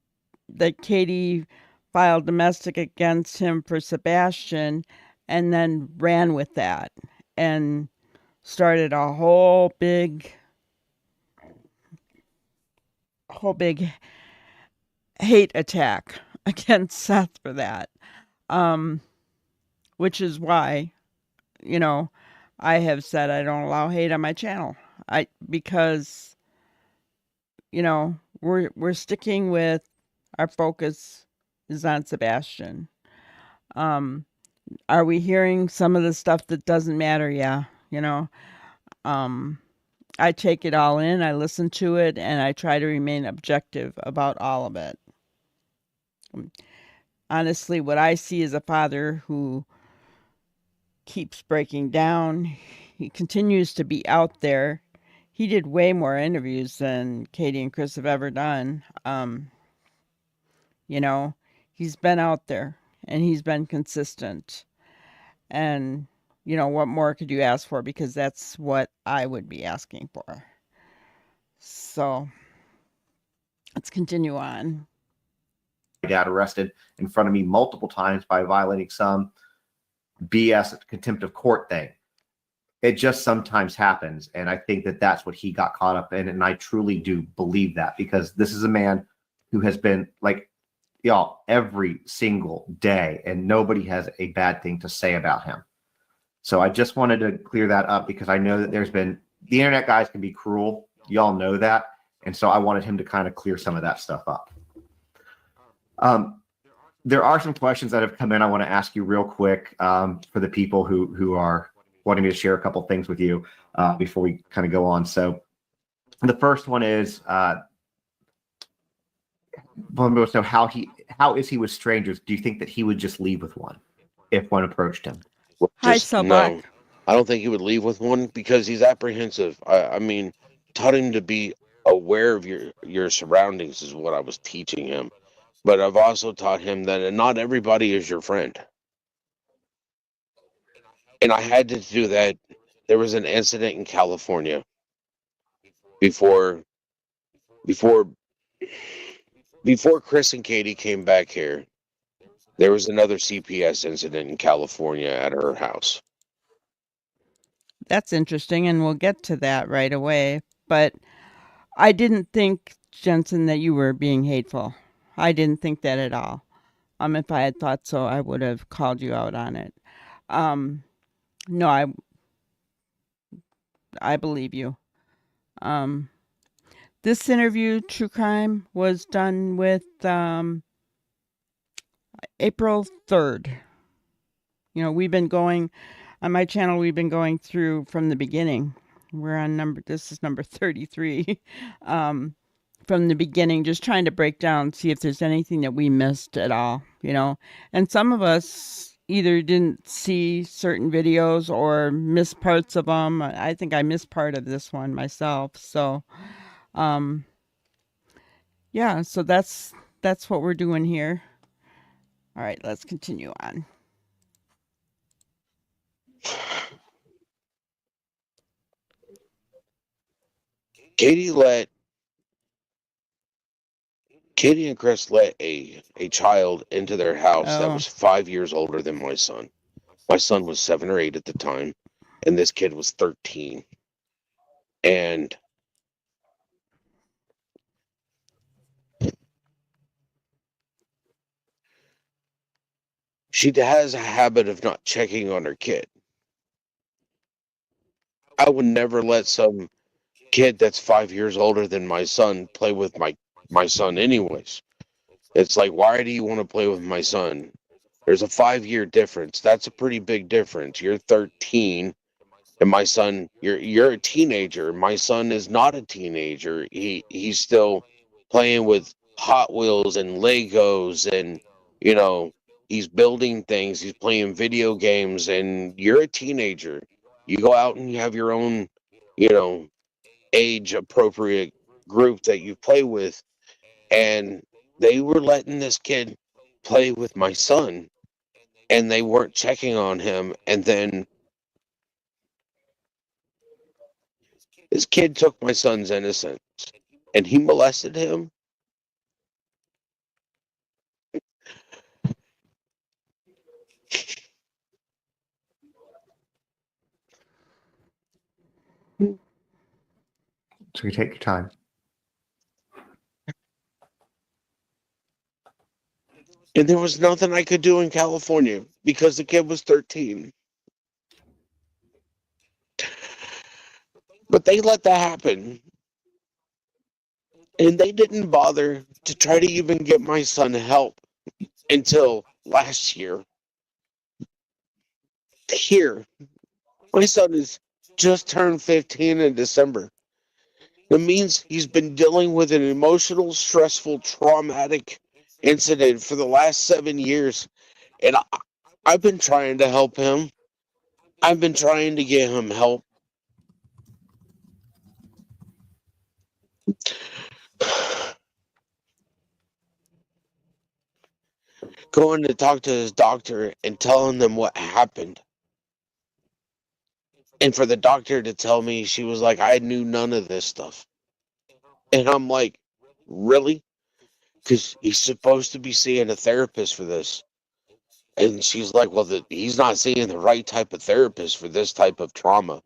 Katie filed domestic against him for Sebastian and then ran with that and started a whole big hate attack against Seth for that. Which is why, I have said I don't allow hate on my channel. Because we're sticking with our focus is on Sebastian. Are we hearing some of the stuff that doesn't matter? Yeah, I take it all in, I listen to it, and I try to remain objective about all of it. Honestly, what I see is a father who keeps breaking down. He continues to be out there. He did way more interviews than Katie and Chris have ever done. He's been out there and he's been consistent. And, what more could you ask for? Because that's what I would be asking for. So let's continue on. dad arrested in front of me multiple times by violating some BS contempt of court thing. It just sometimes happens. And I think that that's what he got caught up in. And I truly do believe that, because this is a man who has been like, y'all, every single day, and nobody has a bad thing to say about him. So I just wanted to clear that up, because I know that the internet guys can be cruel. Y'all know that. And so I wanted him to kind of clear some of that stuff up. There are some questions that have come in I want to ask you real quick for the people who are wanting me to share a couple things with you before we kind of go on. So the first one is, so how is he with strangers? Do you think that he would just leave with one if one approached him? Well, Hi, just Selbach. no. I don't think he would leave with one because he's apprehensive. I mean, taught him to be aware of your surroundings is what I was teaching him. But I've also taught him that not everybody is your friend. And I had to do that. There was an incident in California before Chris and Katie came back here. There was another CPS incident in California at her house. That's interesting, and we'll get to that right away. But I didn't think, Jensen, that you were being hateful. I didn't think that at all. If I had thought so, I would have called you out on it. No, I believe you. This interview, True Crime, was done with April 3rd. We've been going on my channel. We've been going through from the beginning. We're on this is number 33 from the beginning, just trying to break down, see if there's anything that we missed at all, And some of us either didn't see certain videos or missed parts of them. I think I missed part of this one myself. So, um, yeah, so that's what we're doing here. All right, let's continue on. Katie and Chris let a child into their house that Oh, was 5 years older than my son. My son was 7 or 8 at the time, and this kid was 13. And she has a habit of not checking on her kid. I would never let some kid that's 5 years older than my son play with my son anyways. It's like, why do you want to play with my son? There's a 5-year difference. That's a pretty big difference. You're 13 and my son, you're a teenager. My son is not a teenager. He's still playing with Hot Wheels and Legos, and you know, he's building things, he's playing video games, and you're a teenager. You go out and you have your own, you know, age appropriate group that you play with, and they were letting this kid play with my son and they weren't checking on him. And then this kid took my son's innocence and he molested him. So you take your time. And there was nothing I could do in California because the kid was 13. But they let that happen. And they didn't bother to try to even get my son help until last year. Here, my son is just turned 15 in December. It means he's been dealing with an emotional, stressful, traumatic incident for the last 7 years. And I've been trying to help him. I've been trying to get him help. Going to talk to his doctor and telling them what happened. And for the doctor to tell me, she was like, I knew none of this stuff. And I'm like, really? Because he's supposed to be seeing a therapist for this. And she's like, well, he's not seeing the right type of therapist for this type of trauma.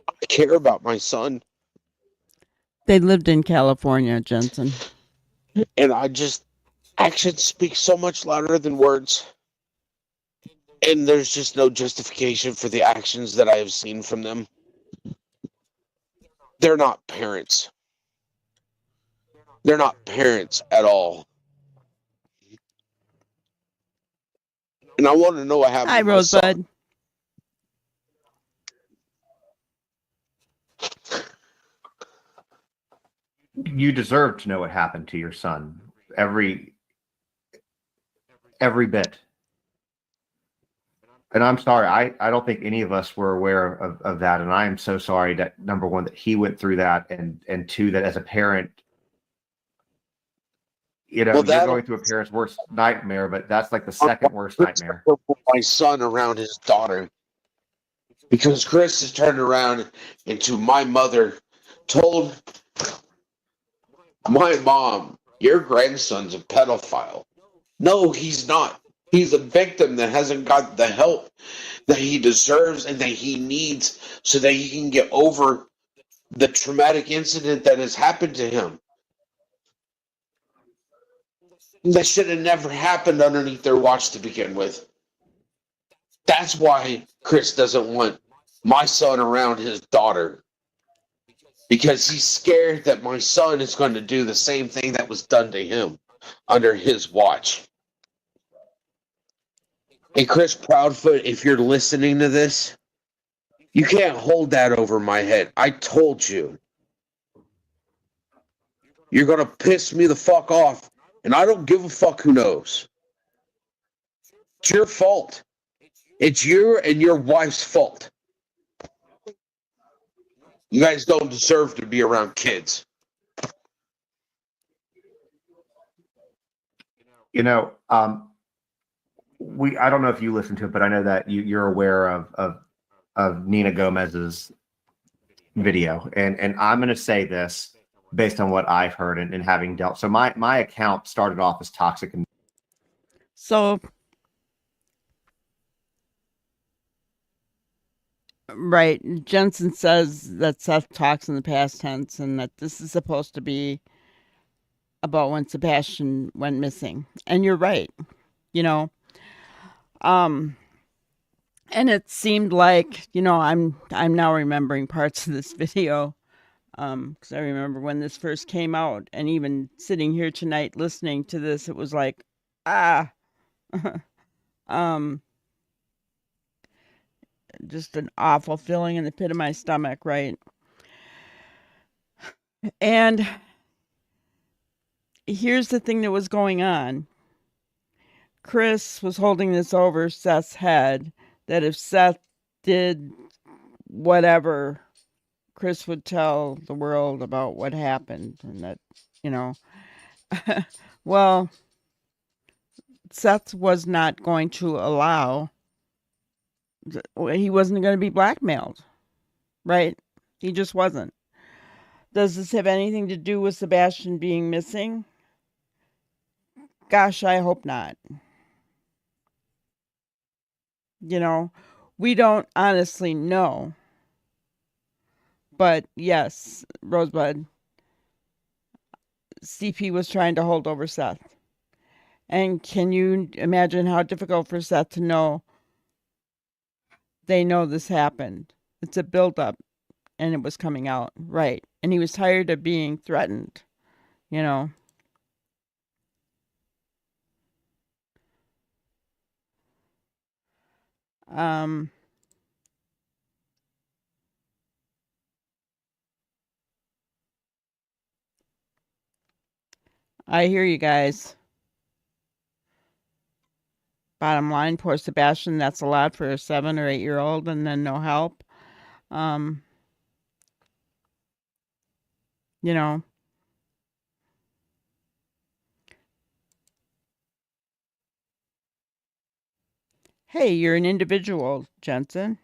I care about my son. they lived in California, Jensen. And actions speak so much louder than words. And there's just no justification for the actions that I have seen from them. They're not parents. They're not parents at all. And I want to know what happened Hi, to my son. Rosebud. You deserve to know what happened to your son. Every bit. And I'm sorry, I don't think any of us were aware of that. And I am so sorry that, number one, that he went through that, and two, that as a parent, you're going through a parent's worst nightmare, but that's like the second worst nightmare. My son around his daughter. Because Chris has turned around into my mother told my mom, your grandson's a pedophile. No, he's not. He's a victim that hasn't got the help that he deserves and that he needs so that he can get over the traumatic incident that has happened to him. That should have never happened underneath their watch to begin with. That's why Chris doesn't want my son around his daughter. Because he's scared that my son is going to do the same thing that was done to him under his watch. And Chris Proudfoot, if you're listening to this, You can't hold that over my head. I told you. You're going to piss me the fuck off. And I don't give a fuck who knows. It's your fault. It's your and your wife's fault. You guys don't deserve to be around kids. You know, I don't know if you listen to it, but I know that you're aware of Nina Gomez's video, and I'm going to say this based on what I've heard and having dealt. So my account started off as toxic, and So, right, Jensen says that Seth talks in the past tense and that this is supposed to be about when Sebastian went missing. And you're right, you know. And it seemed like, I'm now remembering parts of this video, because I remember when this first came out, and even sitting here tonight listening to this, it was like, um, just an awful feeling in the pit of my stomach, right? And here's the thing that was going on. Chris was holding this over Seth's head, that if Seth did whatever, Chris would tell the world about what happened, and that, well, Seth was not going to allow, he wasn't going to be blackmailed, right? He just wasn't. Does this have anything to do with Sebastian being missing? Gosh, I hope not. We don't honestly know. But yes, Rosebud, CP was trying to hold over Seth. And can you imagine how difficult for Seth to know they know this happened? It's a buildup, and it was coming out, right? And he was tired of being threatened, I hear you guys. Bottom line, poor Sebastian, that's a lot for a 7 or 8-year-old, and then no help. You know, hey, you're an individual, Jensen.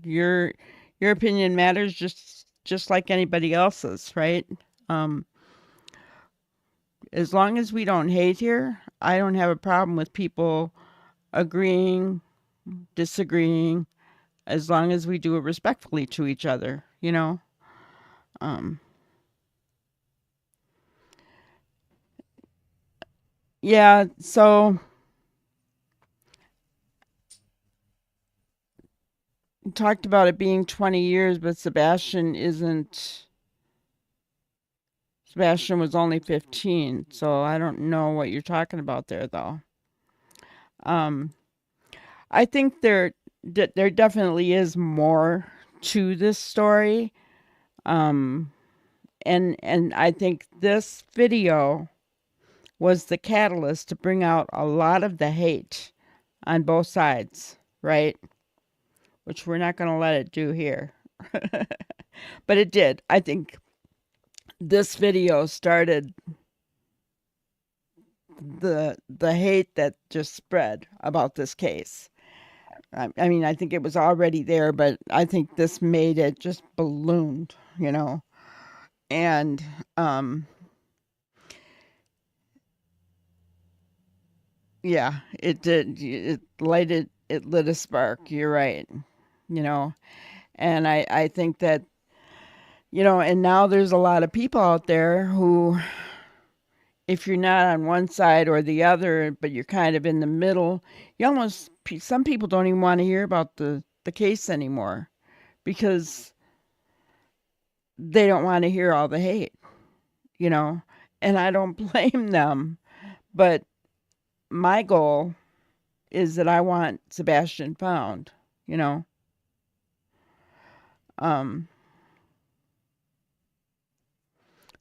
Your opinion matters just like anybody else's, right? As long as we don't hate here, I don't have a problem with people agreeing, disagreeing, as long as we do it respectfully to each other, Yeah, so we talked about it being 20 years, but Sebastian was only 15, so I don't know what you're talking about there, though. I think there definitely is more to this story. And I think this video was the catalyst to bring out a lot of the hate on both sides, right? Which we're not going to let it do here. But it did. I think this video started the hate that just spread about this case. I mean, I think it was already there, but I think this made it just ballooned, and yeah, it did. It lit a spark. You're right, and I think that, and now there's a lot of people out there who, if you're not on one side or the other, but you're kind of in the middle, some people don't even want to hear about the case anymore because they don't want to hear all the hate, and I don't blame them. But my goal is that I want Sebastian found, Um,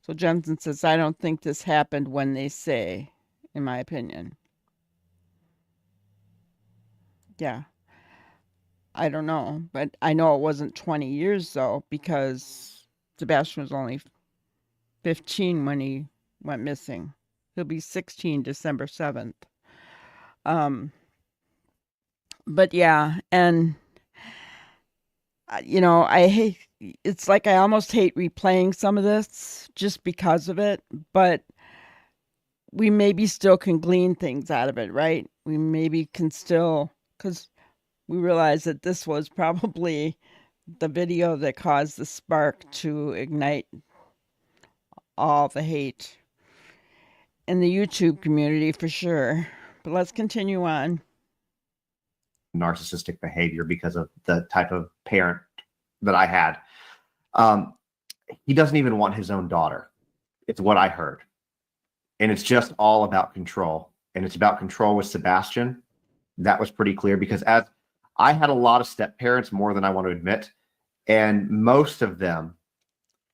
so Jensen says, I don't think this happened when they say, in my opinion. Yeah, I don't know, but I know it wasn't 20 years though, because Sebastian was only 15 when he went missing. He'll be 16 December 7th. But yeah, and I hate, it's like I almost hate replaying some of this just because of it, but we maybe still can glean things out of it, right? We maybe can still, because we realize that this was probably the video that caused the spark to ignite all the hate in the YouTube community for sure. But let's continue on. Narcissistic behavior because of the type of parent that I had. He doesn't even want his own daughter. It's what I heard. And it's just all about control. And it's about control with Sebastian. That was pretty clear because as I had a lot of step parents, more than I want to admit, and most of them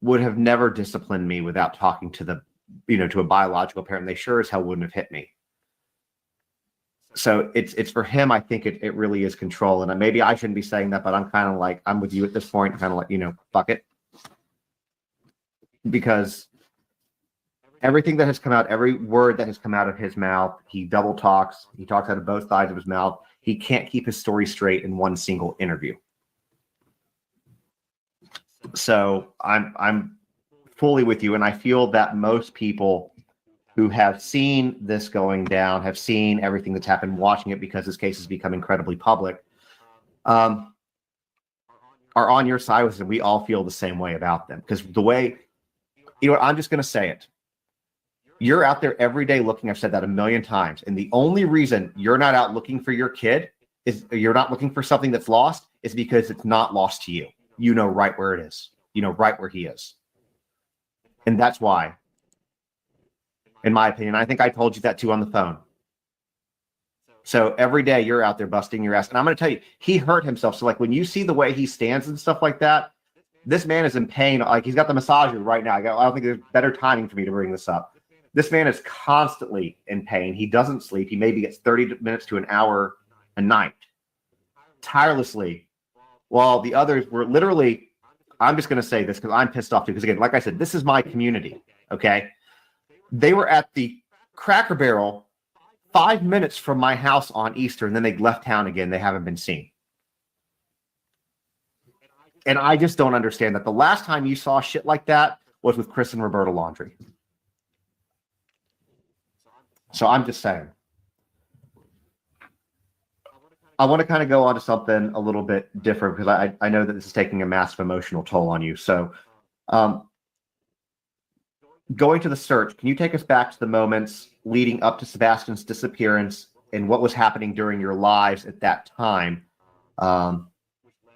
would have never disciplined me without talking to to a biological parent. They sure as hell wouldn't have hit me. So it's for him. I think it really is control. And maybe I shouldn't be saying that, but I'm kind of like, I'm with you at this point, kind of like, fuck it. Because everything that has come out, every word that has come out of his mouth, he double talks. He talks out of both sides of his mouth. He can't keep his story straight in one single interview. So I'm fully with you. And I feel that most people who have seen this going down, have seen everything that's happened, watching it because this case has become incredibly public, are on your side with it. We all feel the same way about them. Because the way, I'm just going to say it. You're out there every day looking, I've said that a million times. And the only reason you're not out looking for your kid is you're not looking for something that's lost is because it's not lost to you. You know right where it is. You know right where he is. And that's why, in my opinion, I think I told you that too on the phone. So every day you're out there busting your ass. And I'm going to tell you, he hurt himself. So like when you see the way he stands and stuff like that, this man is in pain. Like he's got the massager right now. I don't think there's better timing for me to bring this up. This man is constantly in pain. He doesn't sleep. He maybe gets 30 minutes to an hour a night, tirelessly, while the others were literally, I'm just going to say this because I'm pissed off too. Because again, like I said, this is my community. Okay. They were at the Cracker Barrel 5 minutes from my house on Easter, and then they left town again. They haven't been seen. And I just don't understand that. The last time you saw shit like that was with Chris and Roberta Laundrie. So I'm just saying. I want to kind of go on to something a little bit different because I know that this is taking a massive emotional toll on you. So going to the search, can you take us back to the moments leading up to Sebastian's disappearance and what was happening during your lives at that time,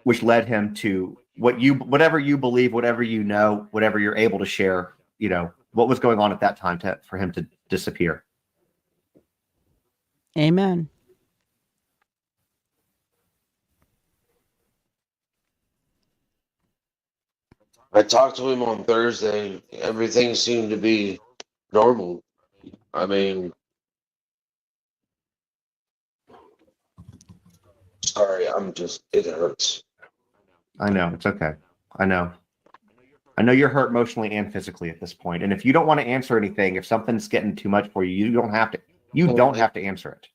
which led him to whatever you believe, whatever you know, whatever you're able to share, what was going on at that time for him to disappear? Amen. I talked to him on Thursday. Everything seemed to be normal. I mean, sorry, it hurts. I know. It's okay. I know you're hurt emotionally and physically at this point. And if you don't want to answer anything, if something's getting too much for you, you don't have to answer it.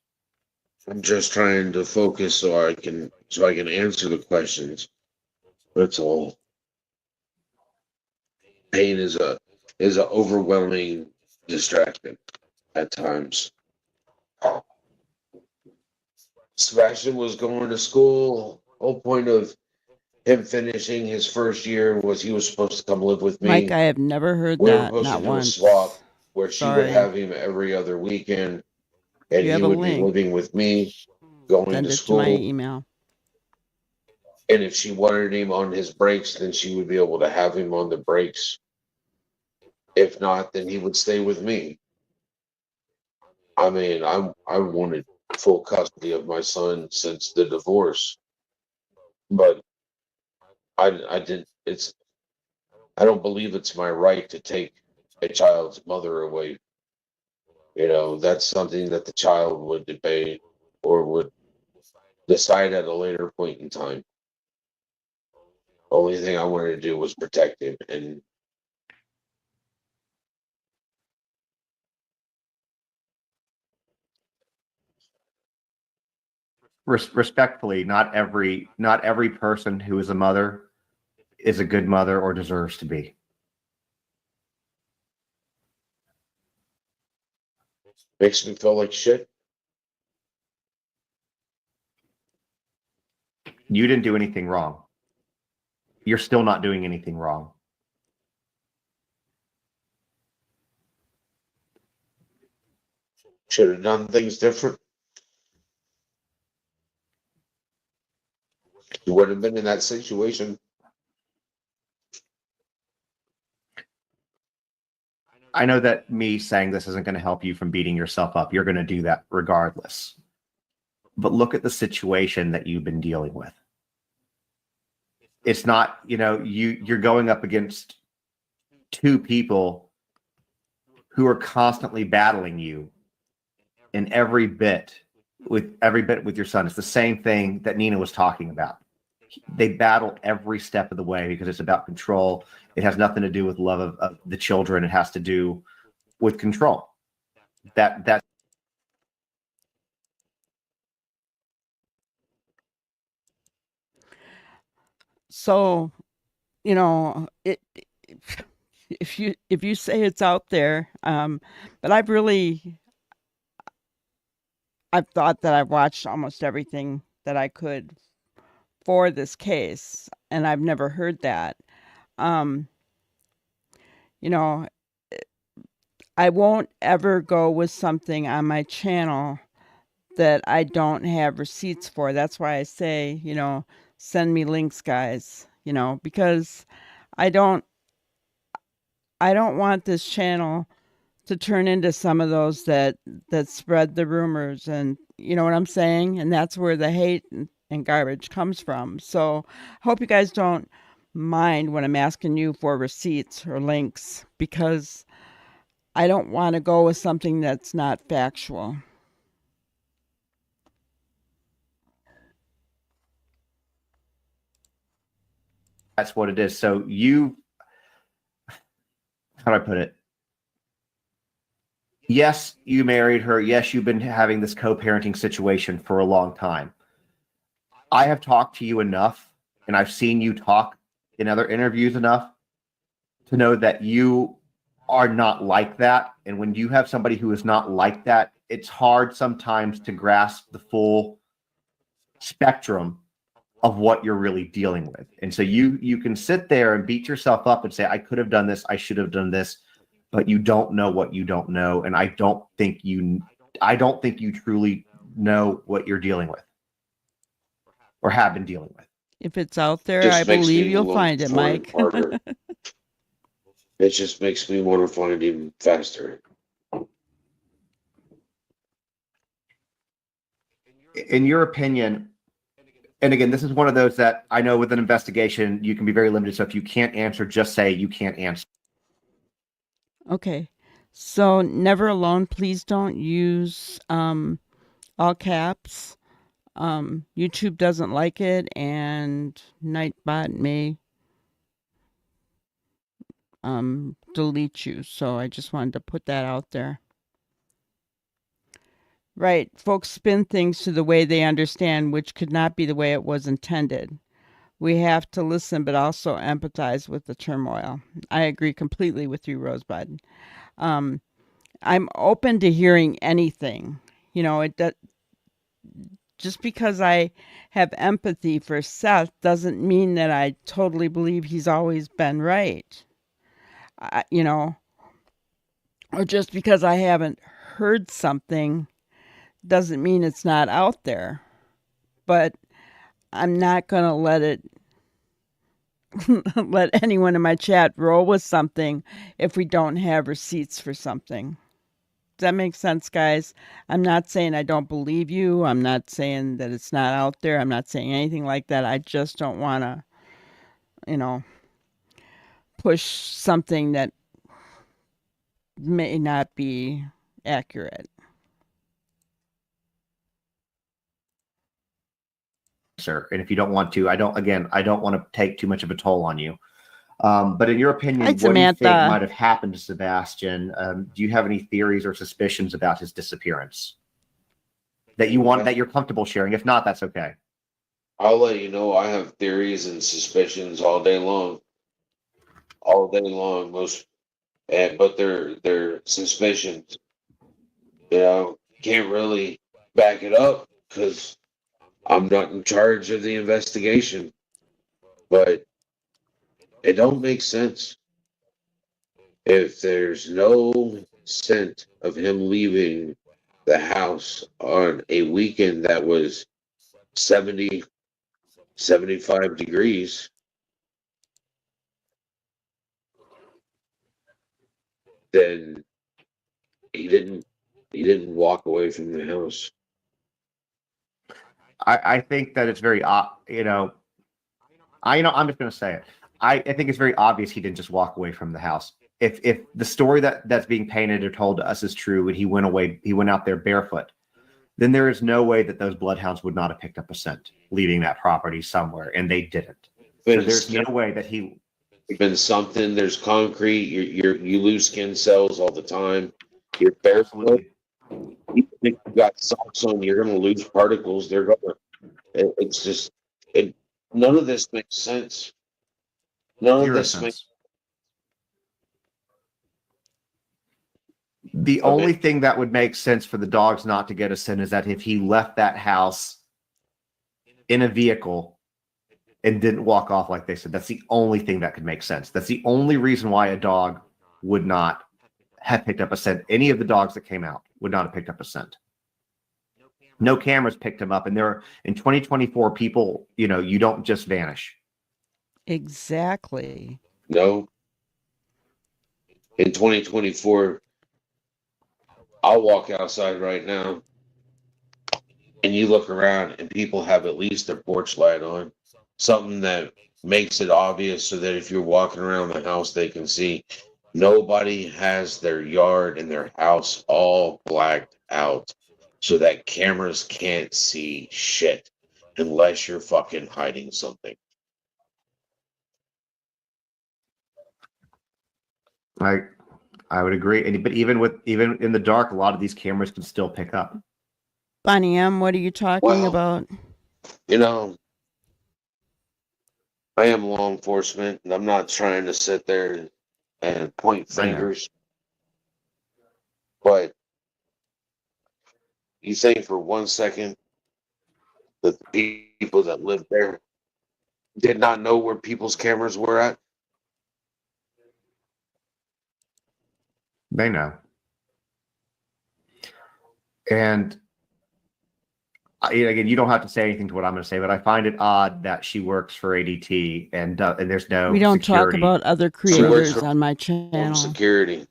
I'm just trying to focus so I can answer the questions. That's all. Pain is a overwhelming distraction at times. Sebastian was going to school. Whole point of him finishing his first year was he was supposed to come live with me. Mike, I have never heard We were that. supposed Not to do once. a swap where she Sorry. would have him every other weekend, and You have he a would be link. living with me, going Send to it school. to my email. And if she wanted him on his breaks, then she would be able to have him on the breaks. If not, then he would stay with me. I mean, I wanted full custody of my son since the divorce, but I did. I don't believe it's my right to take a child's mother away. That's something that the child would debate or would decide at a later point in time. Only thing I wanted to do was protect him. And Respectfully, not every person who is a mother is a good mother or deserves to be. makes me feel like shit. You didn't do anything wrong. You're still not doing anything wrong. Should have done things different. You wouldn't have been in that situation. I know that me saying this isn't going to help you from beating yourself up. You're going to do that regardless. But look at the situation that you've been dealing with. It's not, you're going up against two people who are constantly battling you in every bit with your son. It's the same thing that Nina was talking about. They battle every step of the way because it's about control. It has nothing to do with love of the children. It has to do with control. That So, it if you say it's out there, but I've thought that I've watched almost everything that I could for this case, and I've never heard that. Um, you know, I won't ever go with something on my channel that I don't have receipts for. That's why I say, send me links, guys, because I don't I don't want this channel to turn into some of those that spread the rumors, and you know what I'm saying? And that's where the hate and garbage comes from. So I hope you guys don't mind when I'm asking you for receipts or links, because I don't want to go with something that's not factual. that's what it is. So how do I put it? Yes, you married her. Yes, you've been having this co-parenting situation for a long time. I have talked to you enough, and I've seen you talk in other interviews enough to know that you are not like that. And when you have somebody who is not like that, it's hard sometimes to grasp the full spectrum of what you're really dealing with. And so you can sit there and beat yourself up and say, I could have done this, I should have done this, but you don't know what you don't know. And I don't think you truly know what you're dealing with or have been dealing with. If it's out there, I Just makes believe me you'll want find to it, find Mike. harder. It just makes me want to find even faster. In your opinion, and again, this is one of those that I know with an investigation, you can be very limited. So if you can't answer, just say you can't answer. Okay. So never alone, please don't use all caps. YouTube doesn't like it, and Nightbot may delete you. So I just wanted to put that out there. Right. Folks spin things to the way they understand, which could not be the way it was intended. We have to listen, but also empathize with the turmoil. I agree completely with you, Rosebud. Um, I'm open to hearing anything. Just because I have empathy for Seth doesn't mean that I totally believe he's always been right. Or just because I haven't heard something doesn't mean it's not out there. But I'm not going to let anyone in my chat roll with something if we don't have receipts for something. Does that make sense, guys? I'm not saying I don't believe you. I'm not saying that it's not out there. I'm not saying anything like that. I just don't want to push something that may not be accurate. Sir, and if you don't want to, I don't want to take too much of a toll on you. But in your opinion, Hi, what do you think Samantha. might have happened to Sebastian? Do you have any theories or suspicions about his disappearance that you're comfortable sharing? If not, that's okay. I'll let you know. I have theories and suspicions all day long, but they're suspicions. Can't really back it up because I'm not in charge of the investigation. But it don't make sense if there's no scent of him leaving the house on a weekend that was 70, 75 degrees. Then he didn't walk away from the house. I think that it's very I'm just going to say it. I think it's very obvious he didn't just walk away from the house. If the story that's being painted or told to us is true, and he went out there barefoot, then there is no way that those bloodhounds would not have picked up a scent leaving that property somewhere, and they didn't. So there's no way that he. Been something. There's concrete. You lose skin cells all the time. You're barefoot. You think you got socks on, you're going to lose particles. It's just none of this makes sense. The only thing that would make sense for the dogs not to get a scent is that if he left that house in a vehicle and didn't walk off like they said, that's the only thing that could make sense. That's the only reason why a dog would not have picked up a scent. Any of the dogs that came out would not have picked up a scent. No cameras picked him up. And there, in 2024, people, you don't just vanish. Exactly. No. In 2024, I'll walk outside right now and you look around and people have at least their porch light on. Something that makes it obvious so that if you're walking around the house, they can see. Nobody has their yard and their house all blacked out so that cameras can't see shit unless you're fucking hiding something. I would agree. But even in the dark, a lot of these cameras can still pick up. Bonnie M., what are you talking about? I am law enforcement, and I'm not trying to sit there and point fingers. But you think for 1 second that the people that lived there did not know where people's cameras were at? They know. And again, you don't have to say anything to what I'm going to say, but I find it odd that she works for ADT and there's no. We don't security. talk about other creators on my channel. Security.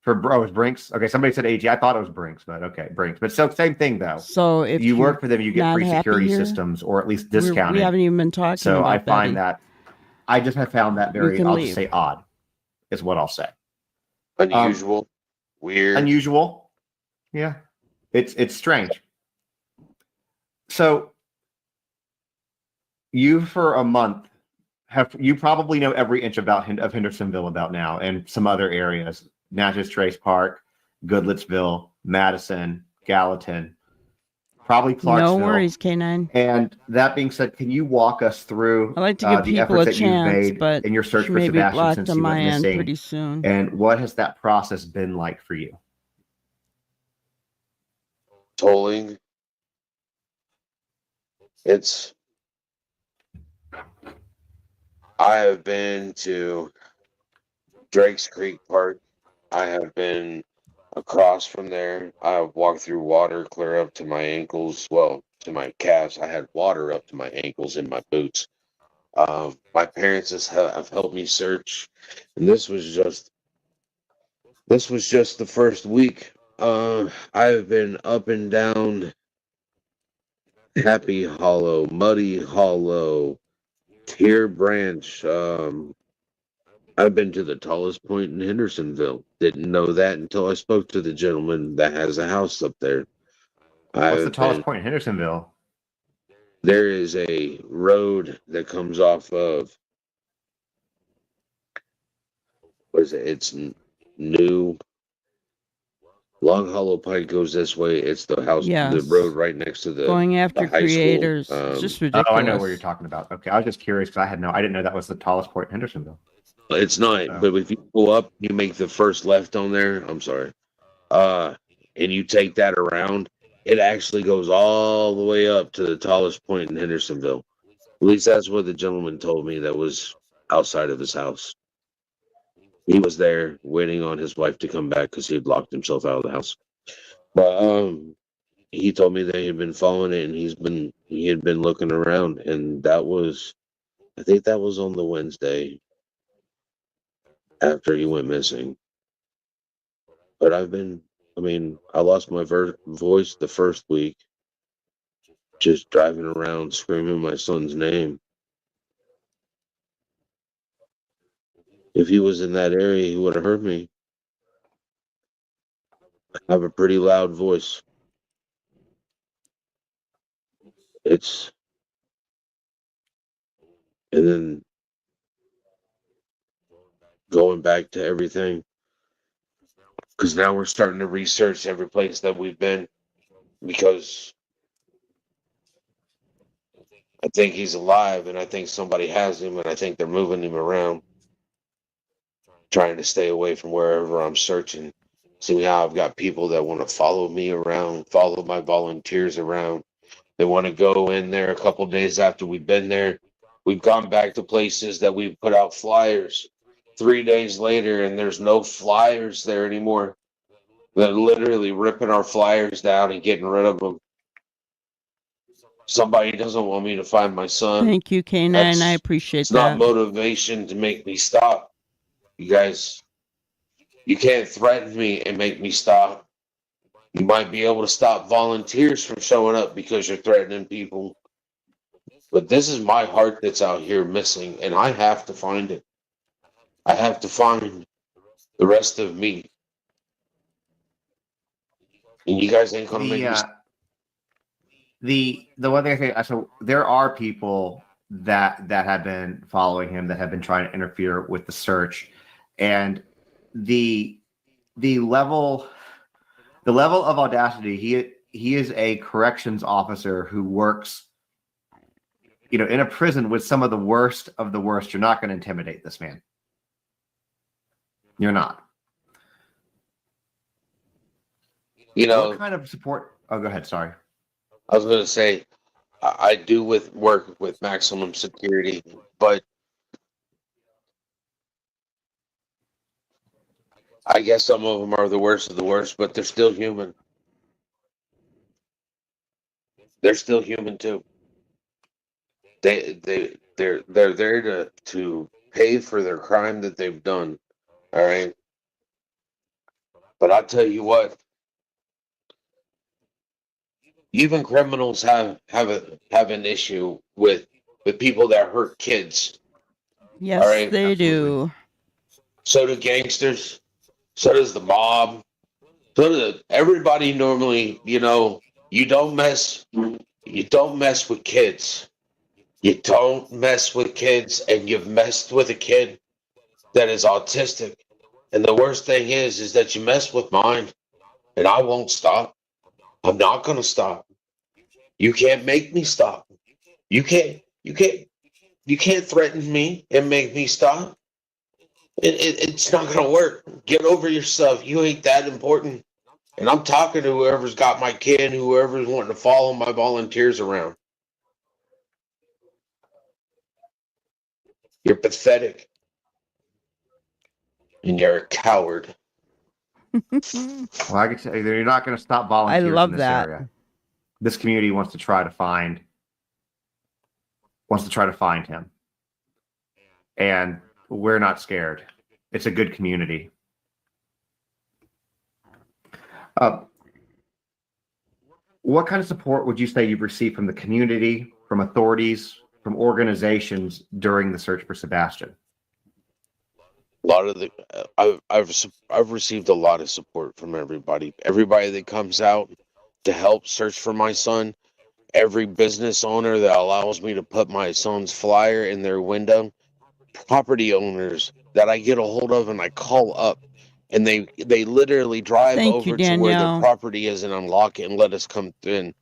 For Brinks. Okay, somebody said ADT. I thought it was Brinks, but okay, Brinks. But same thing though. So if you work for them, you get free security here, systems or at least discounted. We haven't even been talking. So about I find Betty. that I just have found that very. I'll just say odd, is what I'll say. Unusual, weird. Unusual. Yeah, it's strange. So you for a month you probably know every inch of Hendersonville about now and some other areas: Natchez Trace Park, Goodlettsville, Madison, Gallatin, probably Clarksville. No worries, K9. And that being said, can you walk us through I like to give the people efforts a that you've chance, made but in your search for may be Sebastian blocked since on he my went end missing? pretty soon. And what has that process been like for you? Tolling. I have been to Drake's Creek Park. I have been across from there. I've walked through water clear up to my ankles. Well, to my calves. I had water up to my ankles in my boots. My parents have helped me search, and this was just the first week. I've been up and down Happy Hollow, Muddy Hollow, Tier Branch. I've been to the tallest point in Hendersonville. Didn't know that until I spoke to the gentleman that has a house up there. What's the I've tallest been. point in Hendersonville? There is a road that comes off of. What is it? It's new. Long Hollow Pike goes this way. It's the house, the road Yes. right next to Going the after high school. creators. It's just Oh, I know where you're ridiculous. talking about. Okay, I was just curious because I didn't know that was the tallest point in Hendersonville. It's not, So, but if you go up, you make the first left on there. I'm sorry. Uh, and you take that around, it actually goes all the way up to the tallest point in Hendersonville. At least that's what the gentleman told me that was outside of his house. He was there waiting on his wife to come back because he had locked himself out of the house. But he told me they had been following it and he had been looking around, and that was, I think that was on the Wednesday after he went missing. But I mean, I lost my voice the first week just driving around screaming my son's name. If he was in that area, he would have heard me. I have a pretty loud voice. It's, and then going back to everything, because now we're starting to research every place that we've been because I think he's alive and I think somebody has him and I think they're moving him around, trying to stay away from wherever I'm searching. See how I've got people that want to follow me around, follow my volunteers around. They want to go in there a couple days after we've been there. We've gone back to places that we've put out flyers 3 days later, and there's no flyers there anymore. They're literally ripping our flyers down and getting rid of them. Somebody doesn't want me to find my son. Thank you, K9. I appreciate It's not that. motivation to make me stop. You guys, you can't threaten me and make me stop. You might be able to stop volunteers from showing up because you're threatening people. But this is my heart that's out here missing, and I have to find it. I have to find the rest of me. And you guys ain't gonna make me. The one thing I say, so there are people that have been following him that have been trying to interfere with the search, and the level of audacity. He is a corrections officer who works, in a prison with some of the worst of the worst. You're not going to intimidate this man. You're not. What kind of support? Oh, go ahead. Sorry. I was gonna say I do work with maximum security, but I guess some of them are the worst of the worst, but they're still human. They're still human too. They're there to pay for their crime that they've done. All right. But I'll tell you what, even criminals have an issue with people that hurt kids. Yes, All right. they Absolutely. do. So do gangsters. So does the mob. So does everybody normally, you don't mess with kids. You don't mess with kids, and you've messed with a kid that is autistic. And the worst thing is that you mess with mine, and I won't stop. I'm not gonna stop. You can't make me stop. You can't. You can't threaten me and make me stop. It's not gonna work. Get over yourself. You ain't that important. And I'm talking to whoever's got my kid and whoever's wanting to follow my volunteers around. You're pathetic. And you're a coward. Well, I can tell you, you're not going to stop volunteers love in this that. area. This community wants to try to find him, and we're not scared. It's a good community. What kind of support would you say you've received from the community, from authorities, from organizations during the search for Sebastian? A lot of the I've received a lot of support from everybody. Everybody that comes out to help search for my son. Every business owner that allows me to put my son's flyer in their window. Property owners that I get a hold of and I call up, and they literally drive Thank you, over to where their Danielle. property is and unlock it and let us come in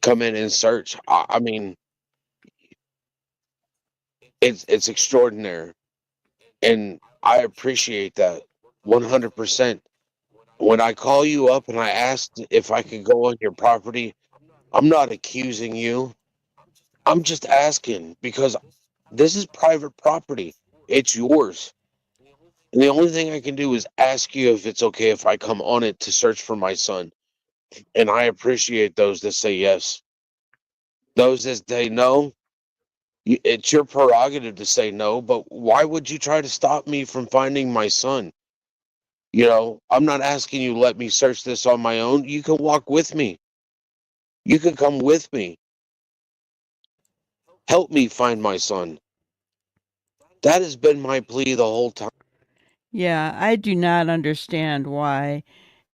and search. I mean, it's extraordinary, and I appreciate that 100%. When I call you up and I asked if I could go on your property, I'm not accusing you. I'm just asking because this is private property. It's yours. And the only thing I can do is ask you if it's okay if I come on it to search for my son. And I appreciate those that say yes. Those that say no, it's your prerogative to say no, but why would you try to stop me from finding my son? I'm not asking you to let me search this on my own. You can walk with me. You can come with me. Help me find my son. That has been my plea the whole time. Yeah, I do not understand why,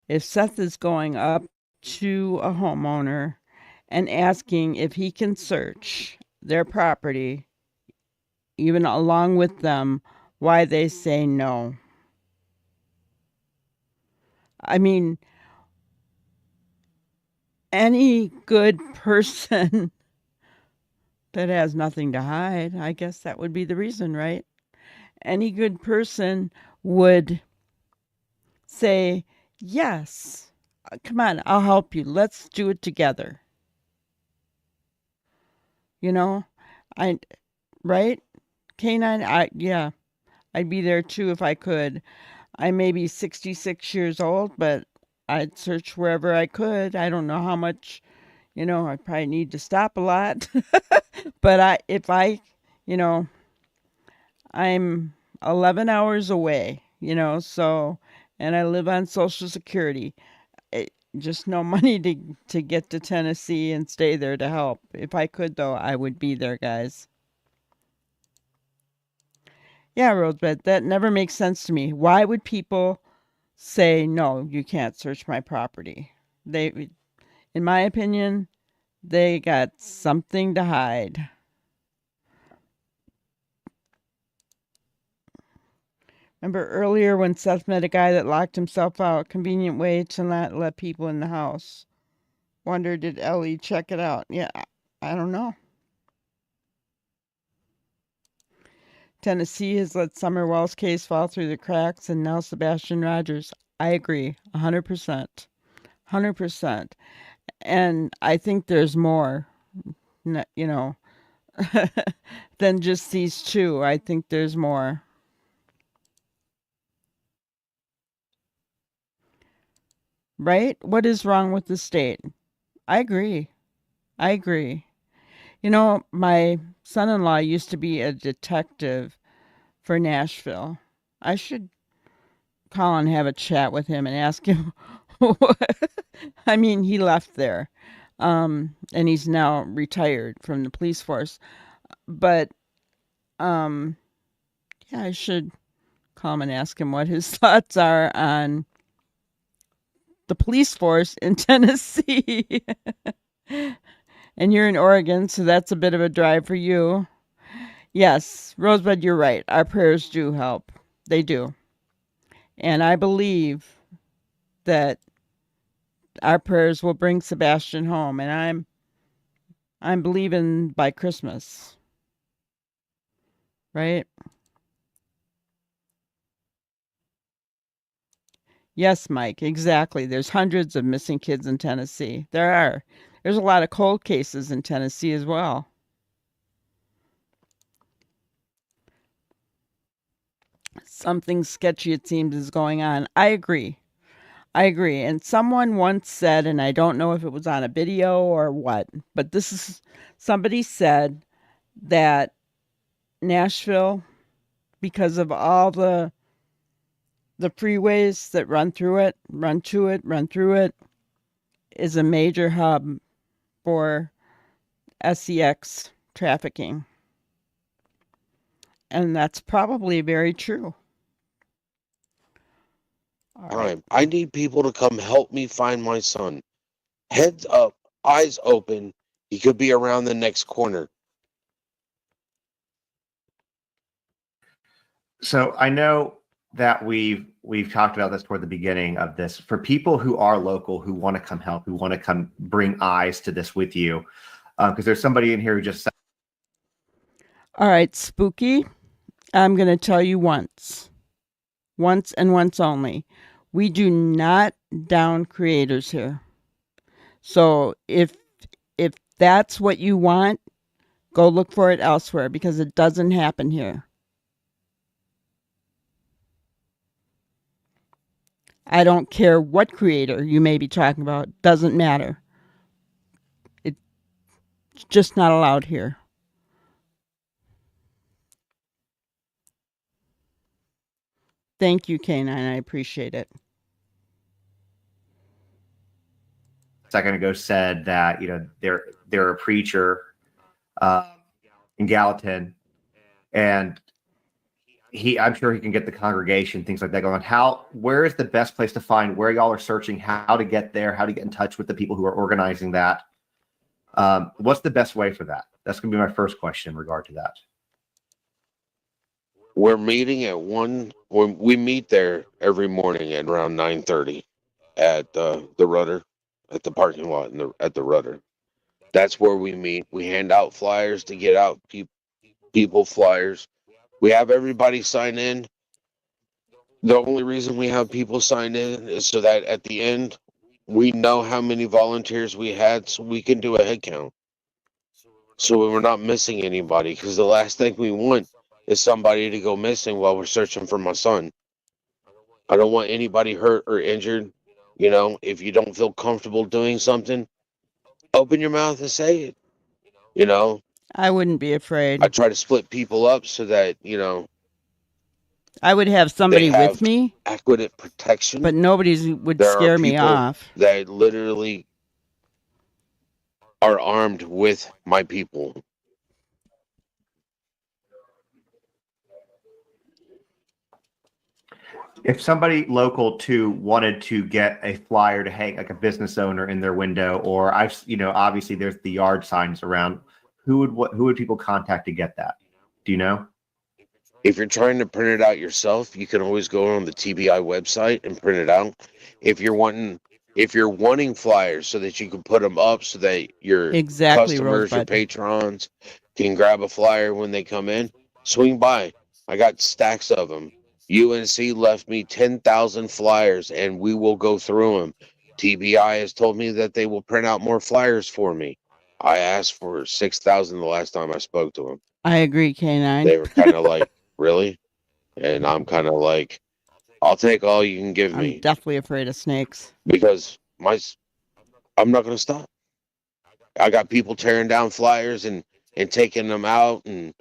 if Seth is going up to a homeowner and asking if he can search their property, even along with them, why they say no. I mean, any good person that has nothing to hide, I guess that would be the reason, right? Any good person would say, yes, come on, I'll help you. Let's do it together. You know, I, right? Canine, yeah, I'd be there too if I could. I may be 66 years old, but I'd search wherever I could. I don't know how much, I probably need to stop a lot. But if I, you know, I'm 11 hours away, so, and I live on Social Security. Just no money to get to Tennessee and stay there to help. If I could, though, I would be there, guys. Yeah, Rosebud, that never makes sense to me. Why would people say, no, you can't search my property? In my opinion, they got something to hide. Remember earlier when Seth met a guy that locked himself out? Convenient way to not let people in the house. Wonder, did Ellie check it out? Yeah, I don't know. Tennessee has let Summer Wells' case fall through the cracks, and now Sebastian Rogers. I agree, 100%. 100%. And I think there's more, you know, than just these two. I think there's more. Right? What is wrong with the state? I agree. I agree. My son in law used to be a detective for Nashville. I should call and have a chat with him and ask him I mean, he left there. And he's now retired from the police force. But yeah, I should call him and ask him what his thoughts are on the police force in Tennessee. And you're in Oregon, so that's a bit of a drive for you. Yes, Rosebud, you're right. Our prayers do help. They do. And I believe that our prayers will bring Sebastian home, and I'm believing by Christmas. Right? Yes, Mike, exactly. There's hundreds of missing kids in Tennessee. There are. There's a lot of cold cases in Tennessee as well. Something sketchy, it seems, is going on. I agree. I agree. And someone once said, and I don't know if it was on a video or what, but somebody said that Nashville, because of all the freeways that run through it, run through it, is a major hub for sex trafficking. And that's probably very true. All right. I need people to come help me find my son. Heads up, eyes open. He could be around the next corner. So I know that we've talked about this toward the beginning of this. For people who are local, who want to come help, who want to come bring eyes to this with you, because there's somebody in here who just said, All right, Spooky. I'm going to tell you once and once only. We do not down creators here. So if that's what you want, go look for it elsewhere because it doesn't happen here. I don't care what creator you may be talking about. Doesn't matter. It's just not allowed here. Thank you, K9. I appreciate it. a second ago said that they're a preacher in Gallatin, and I'm sure he can get the congregation, things like that going on. Where is the best place to find where y'all are searching, how to get there, how to get in touch with the people who are organizing that? What's the best way for that? That's going to be my first question in regard to that. We're meeting at 1. We meet there every morning at around 9:30 at the Rudder, at the parking lot at the Rudder. That's where we meet. We hand out flyers to get out people flyers. We have everybody sign in. The only reason we have people sign in is so that at the end we know how many volunteers we had, so we can do a head count. So we're not missing anybody, because the last thing we want is somebody to go missing while we're searching for my son. I don't want anybody hurt or injured. If you don't feel comfortable doing something, open your mouth and say it. I wouldn't be afraid. I try to split people up so that, I would have somebody with me, adequate protection. but nobody would There scare are me people off. that literally are armed with my people. If somebody local too wanted to get a flyer to hang, like a business owner in their window, or obviously there's the yard signs around, who would people contact to get that? Do you know? If you're trying to print it out yourself, you can always go on the TBI website and print it out. If you're wanting flyers so that you can put them up so that your Exactly, customers, your Rosebud. patrons can grab a flyer when they come in, swing by. I got stacks of them. UNC left me 10,000 flyers, and we will go through them. TBI has told me that they will print out more flyers for me. I asked for 6,000 the last time I spoke to them. I agree, K9. They were kind of like, really? And I'm kind of like, I'll take all you can give I'm me, definitely afraid of snakes. because I'm not going to stop. I got people tearing down flyers and taking them out, and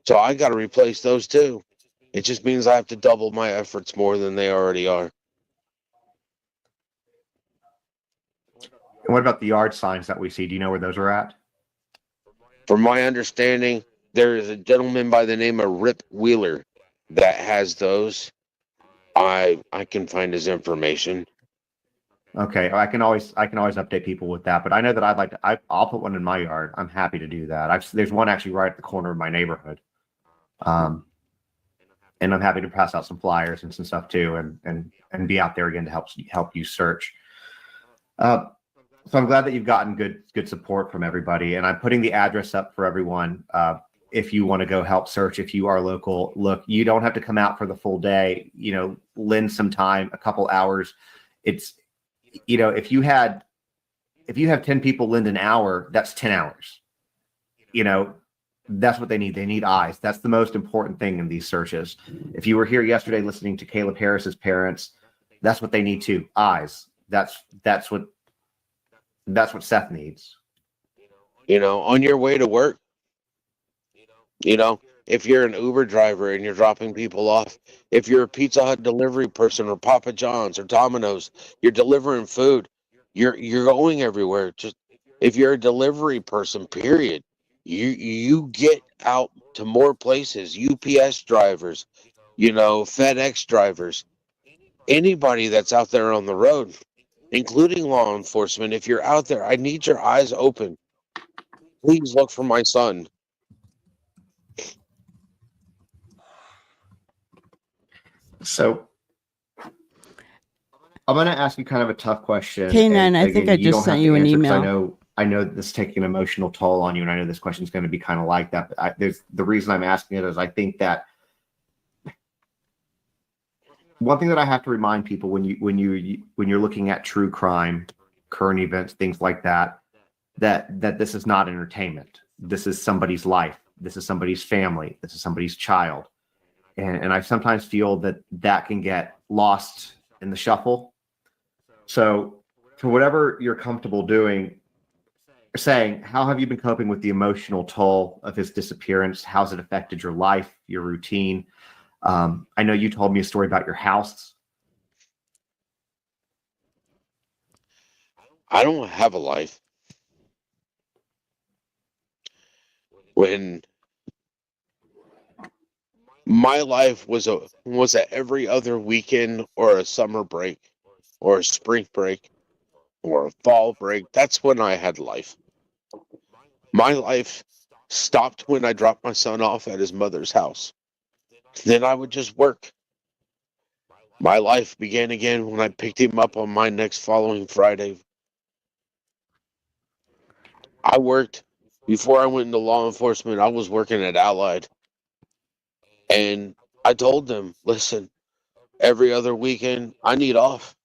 so I got to replace those too. It just means I have to double my efforts more than they already are. And what about the yard signs that we see? Do you know where those are at? From my understanding, there is a gentleman by the name of Rip Wheeler that has those. I can find his information. Okay, I can always update people with that, but I know that I'll put one in my yard. I'm happy to do that. There's one actually right at the corner of my neighborhood. And I'm happy to pass out some flyers and some stuff too, and be out there again to help you search. So I'm glad that you've gotten good support from everybody, and I'm putting the address up for everyone. If you want to go help search, if you are local, look, you don't have to come out for the full day. Lend some time, a couple hours. It's, if you have 10 people lend an hour, that's 10 hours. That's what they need. They need eyes. That's the most important thing in these searches. If you were here yesterday listening to Caleb Harris's parents, that's what they need too. Eyes. That's what Seth needs. On your way to work, if you're an Uber driver and you're dropping people off, if you're a Pizza Hut delivery person or Papa John's or Domino's, you're delivering food, you're going everywhere. Just if you're a delivery person, period, You get out to more places, UPS drivers, FedEx drivers, anybody that's out there on the road, including law enforcement. If you're out there, I need your eyes open. Please look for my son. So I'm going to ask you kind of a tough question. K9, and I think again, I you just don't have sent to you an answer 'cause email. I know this is taking an emotional toll on you, and I know this question is going to be kind of like that. But the reason I'm asking it is I think that one thing that I have to remind people when you're looking at true crime, current events, things like that, that this is not entertainment. This is somebody's life. This is somebody's family. This is somebody's child. And I sometimes feel that can get lost in the shuffle. So for whatever you're comfortable saying, how have you been coping with the emotional toll of his disappearance? How's it affected your life, your routine? I know you told me a story about your house. I don't have a life. When my life was a every other weekend or a summer break or a spring break or a fall break, that's when I had life. My life stopped when I dropped my son off at his mother's house. Then I would just work. My life began again when I picked him up on my next following Friday. I worked before I went into law enforcement. I was working at Allied. And I told them, listen, every other weekend I need off.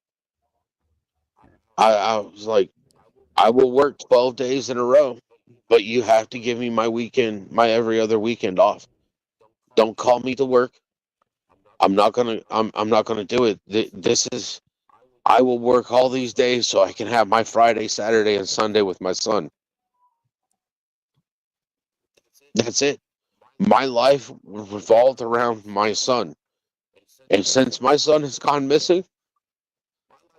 I was like, I will work 12 days in a row, but you have to give me my every other weekend off. Don't call me to work. I'm not gonna do it. This is I will work all these days so I can have my Friday, Saturday, and Sunday with my son. That's it. My life revolved around my son. And since my son has gone missing,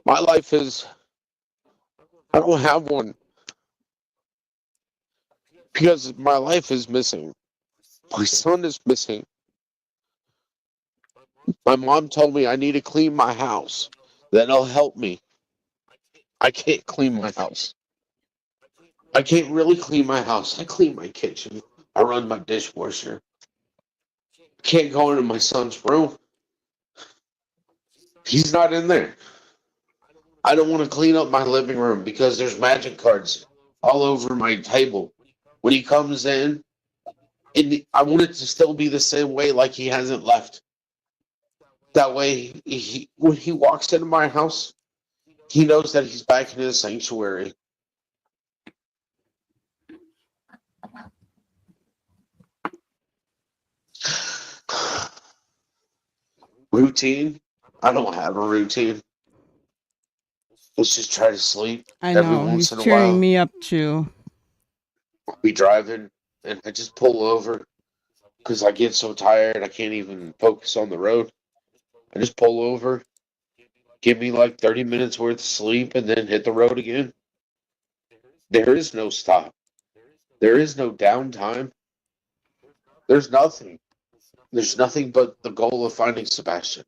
my life is I don't have one because my life is missing. My son is missing. My mom told me I need to clean my house. That'll help me. I can't clean my house. I can't really clean my house. I clean my kitchen. I run my dishwasher. I can't go into my son's room. He's not in there. I don't want to clean up my living room because there's magic cards all over my table. When he comes in, I want it to still be the same way, like he hasn't left. That way, when he walks into my house, he knows that he's back in his sanctuary. Routine? I don't have a routine. Let's just try to sleep I every know. once He's in a cheering while. me up too. I'll be driving and I just pull over because I get so tired I can't even focus on the road. I just pull over, give me like 30 minutes worth of sleep, and then hit the road again. There is no stop. There is no downtime. There's nothing. There's nothing but the goal of finding Sebastian.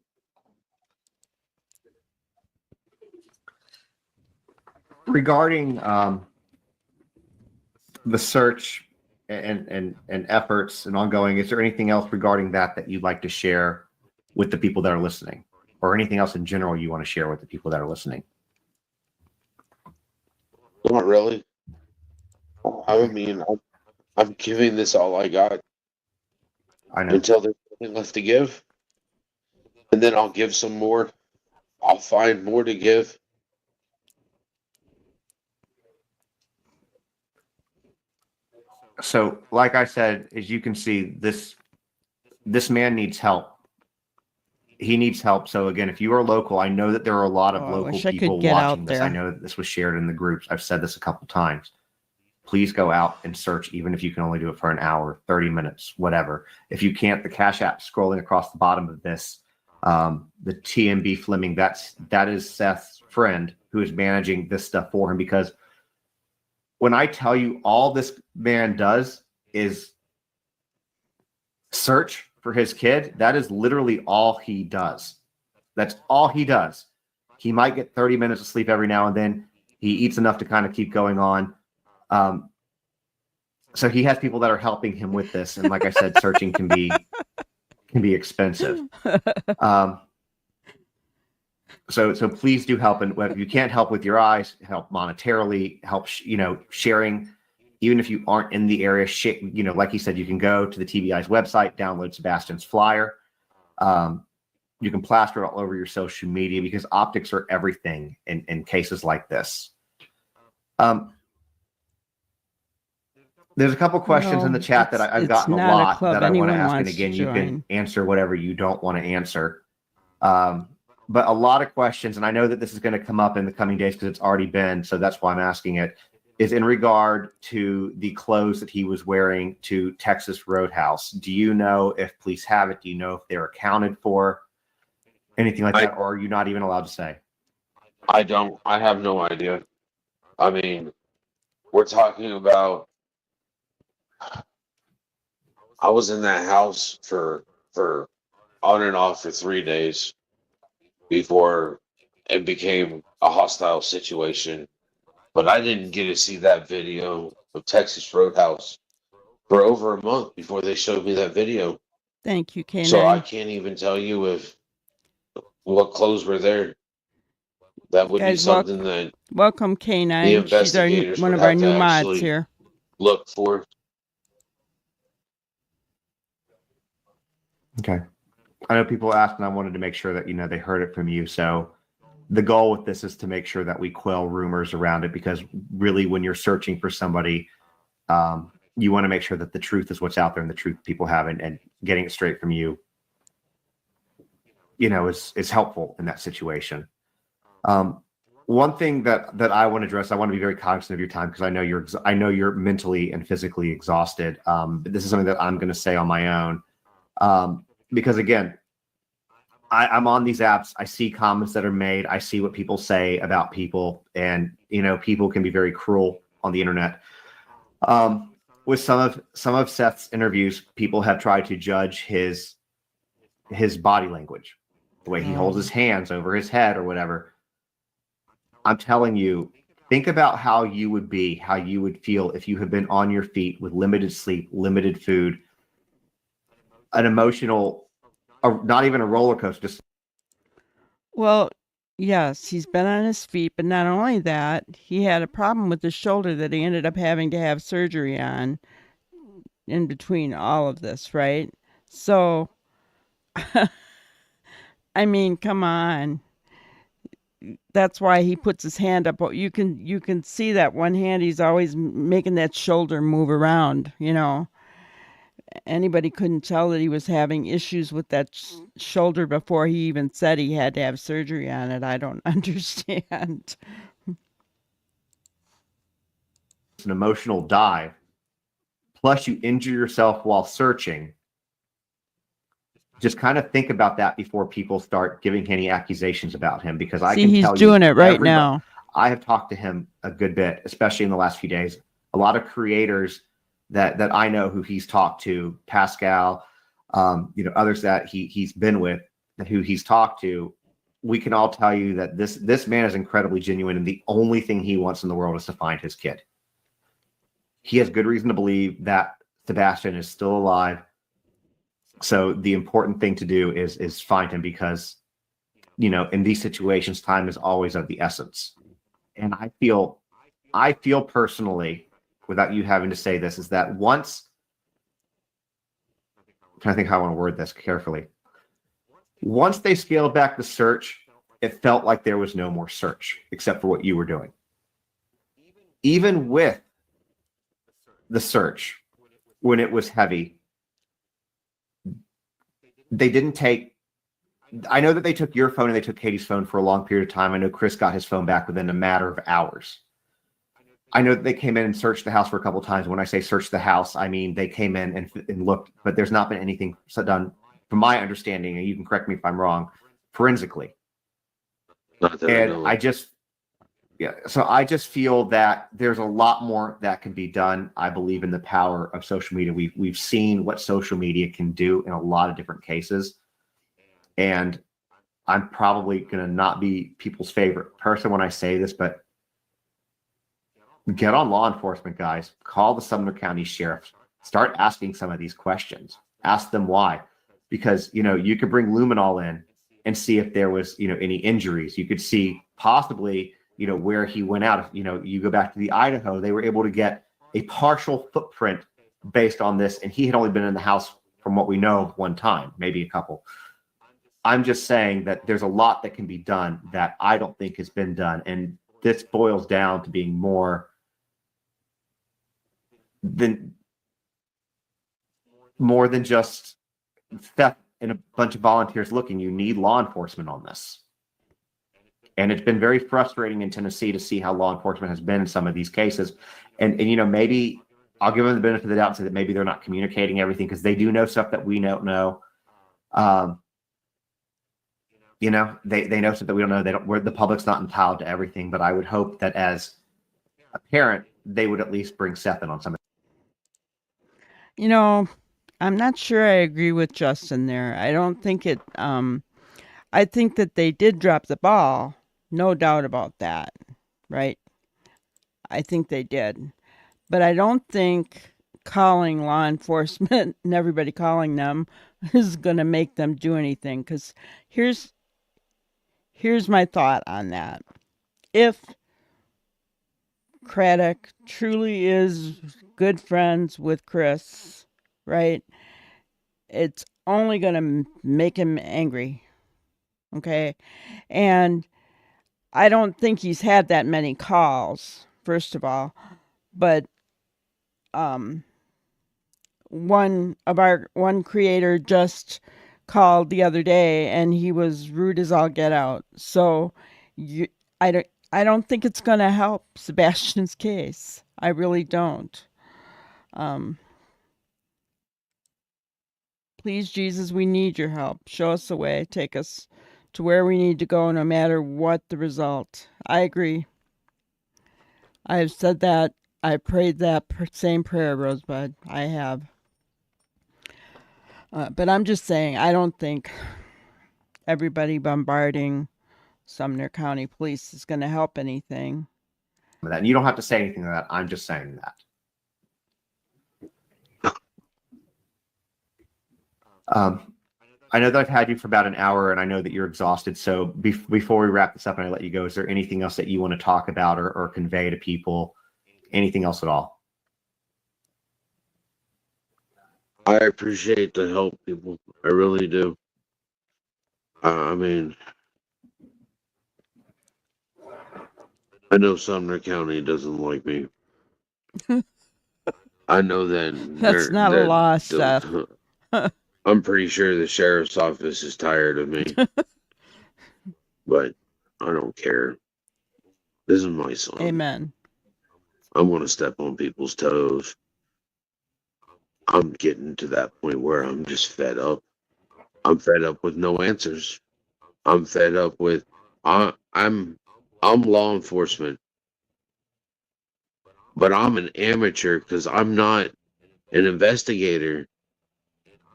Regarding the search and efforts and ongoing, is there anything else regarding that you'd like to share with the people that are listening, or anything else in general you want to share with the people that are listening? Not really. I mean, I'm giving this all I got I know. until there's nothing left to give. And then I'll give some more. I'll find more to give. So, like I said, as you can see, this man needs help. He needs help. So again, if you are local, I know that there are a lot of Oh, I local wish I could people get watching out this. I there. know that this was shared in the groups. I've said this a couple times. Please go out and search, even if you can only do it for an hour, 30 minutes, whatever. If you can't, the Cash App scrolling across the bottom of this, the TMB Fleming, that is Seth's friend who is managing this stuff for him. Because when I tell you all this man does is search for his kid. That is literally all he does. That's all he does. He might get 30 minutes of sleep every now and then. He eats enough to kind of keep going on. So he has people that are helping him with this. And like I said, searching can be expensive. So please do help. And if you can't help with your eyes, help monetarily, help, sharing. Even if you aren't in the area, like he said, you can go to the TBI's website, download Sebastian's flyer. You can plaster it all over your social media because optics are everything in cases like this. There's a couple questions in the chat that I've gotten a lot that I want to ask. And again, you can answer whatever you don't want to answer. But a lot of questions, and I know that this is going to come up in the coming days because it's already been, so that's why I'm asking it, is in regard to the clothes that he was wearing to Texas Roadhouse. Do you know if police have it? Do you know if they're accounted for? Anything like that? Or are you not even allowed to say? I don't. I have no idea. I mean, we're talking about, I was in that house for on and off for 3 days before it became a hostile situation. But I didn't get to see that video of Texas Roadhouse for over a month before they showed me that video. Thank you, K9. So I can't even tell you what clothes were there. That would be something that welcome K9. the investigators She's one would of our have new to mods actually here. look for. Okay. I know people asked, and I wanted to make sure that, they heard it from you. So the goal with this is to make sure that we quell rumors around it, because really when you're searching for somebody, you want to make sure that the truth is what's out there and the truth people have, and getting it straight from you, is helpful in that situation. One thing that I want to address, I want to be very cognizant of your time because I know you're mentally and physically exhausted. But this is something that I'm going to say on my own. Because again, I'm on these apps. I see comments that are made. I see what people say about people, and people can be very cruel on the internet. With some of Seth's interviews, people have tried to judge his body language, the way he holds his hands over his head or whatever. I'm telling you, think about how you would feel if you had been on your feet with limited sleep, limited food, an emotional, not even a roller coaster. Well, yes, he's been on his feet, but not only that, he had a problem with his shoulder that he ended up having to have surgery on in between all of this, right? So, I mean, come on. That's why he puts his hand up. You can see that one hand, he's always making that shoulder move around, Anybody couldn't tell that he was having issues with that shoulder before he even said he had to have surgery on it. I don't understand. It's an emotional dive. Plus you injure yourself while searching. Just kind of think about that before people start giving any accusations about him, because I can tell you he's doing it right now. I have talked to him a good bit, especially in the last few days. A lot of creators that I know who he's talked to, Pascal, others that he's been with, who he's talked to, we can all tell you that this man is incredibly genuine, and the only thing he wants in the world is to find his kid. He has good reason to believe that Sebastian is still alive. So the important thing to do is find him, because, in these situations, time is always of the essence. And I feel personally, without you having to say this, is that once, I'm trying to think how I want to word this carefully. Once they scaled back the search, it felt like there was no more search except for what you were doing. Even with the search, when it was heavy, they didn't take, I know that they took your phone and they took Katie's phone for a long period of time. I know Chris got his phone back within a matter of hours. I know that they came in and searched the house for a couple of times. When I say search the house, I mean they came in and looked, but there's not been anything done, from my understanding, and you can correct me if I'm wrong, forensically. Not that And Yeah, so I just feel that there's a lot more that can be done. I believe in the power of social media. We've seen what social media can do in a lot of different cases, and I'm probably going to not be people's favorite person when I say this, but get on law enforcement, guys. Call the Sumner County Sheriff. Start asking some of these questions. Ask them why, because you could bring luminol in and see if there was any injuries. You could see possibly where he went out. You go back to the Idaho, they were able to get a partial footprint based on this, and he had only been in the house, from what we know, one time, maybe a couple. I'm just saying that there's a lot that can be done that I don't think has been done, and this boils down to being more than just theft and a bunch of volunteers looking. You need law enforcement on this. And it's been very frustrating in Tennessee to see how law enforcement has been in some of these cases. And maybe I'll give them the benefit of the doubt and say that maybe they're not communicating everything, because they do know stuff that we don't know. They know stuff that we don't know. The public's not entitled to everything, but I would hope that as a parent, they would at least bring Seth in on some of I'm not sure I agree with Justin there. I don't think it, I think that they did drop the ball. No doubt about that, right? I think they did. But I don't think calling law enforcement and everybody calling them is going to make them do anything. Because here's my thought on that. If Craddock truly is good friends with Chris, right, it's only going to make him angry. Okay? And I don't think he's had that many calls, first of all. But one creator just called the other day, and he was rude as all get out. So I don't think it's going to help Sebastian's case. I really don't. Please, Jesus, we need your help. Show us the way. Take us to where we need to go, no matter what the result. I agree. I have said that. I prayed that same prayer, Rosebud. I have. But I'm just saying, I don't think everybody bombarding Sumner County Police is going to help anything. that. And you don't have to say anything to that. I'm just saying that. I know that I've had you for about an hour, and I know that you're exhausted. So before we wrap this up and I let you go, is there anything else that you want to talk about or convey to people? Anything else at all? I appreciate the help, people. I really do. I mean, I know Sumner County doesn't like me. I know that. That's not a loss, Seth. I'm pretty sure the sheriff's office is tired of me. But I don't care. This is my son. Amen. I'm going to step on people's toes. I'm getting to that point where I'm just fed up. I'm fed up with no answers. I'm fed up with I'm law enforcement, but I'm an amateur because I'm not an investigator,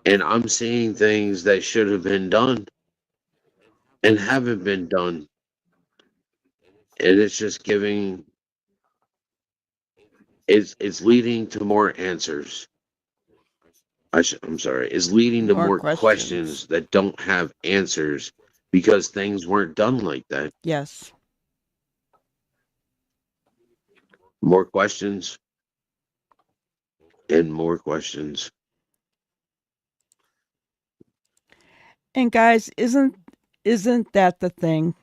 and I'm seeing things that should have been done and haven't been done, and it's just giving. It's leading to more answers. I'm sorry. It's leading to more questions that don't have answers because things weren't done like that. Yes. More questions and more questions. And guys, isn't that the thing?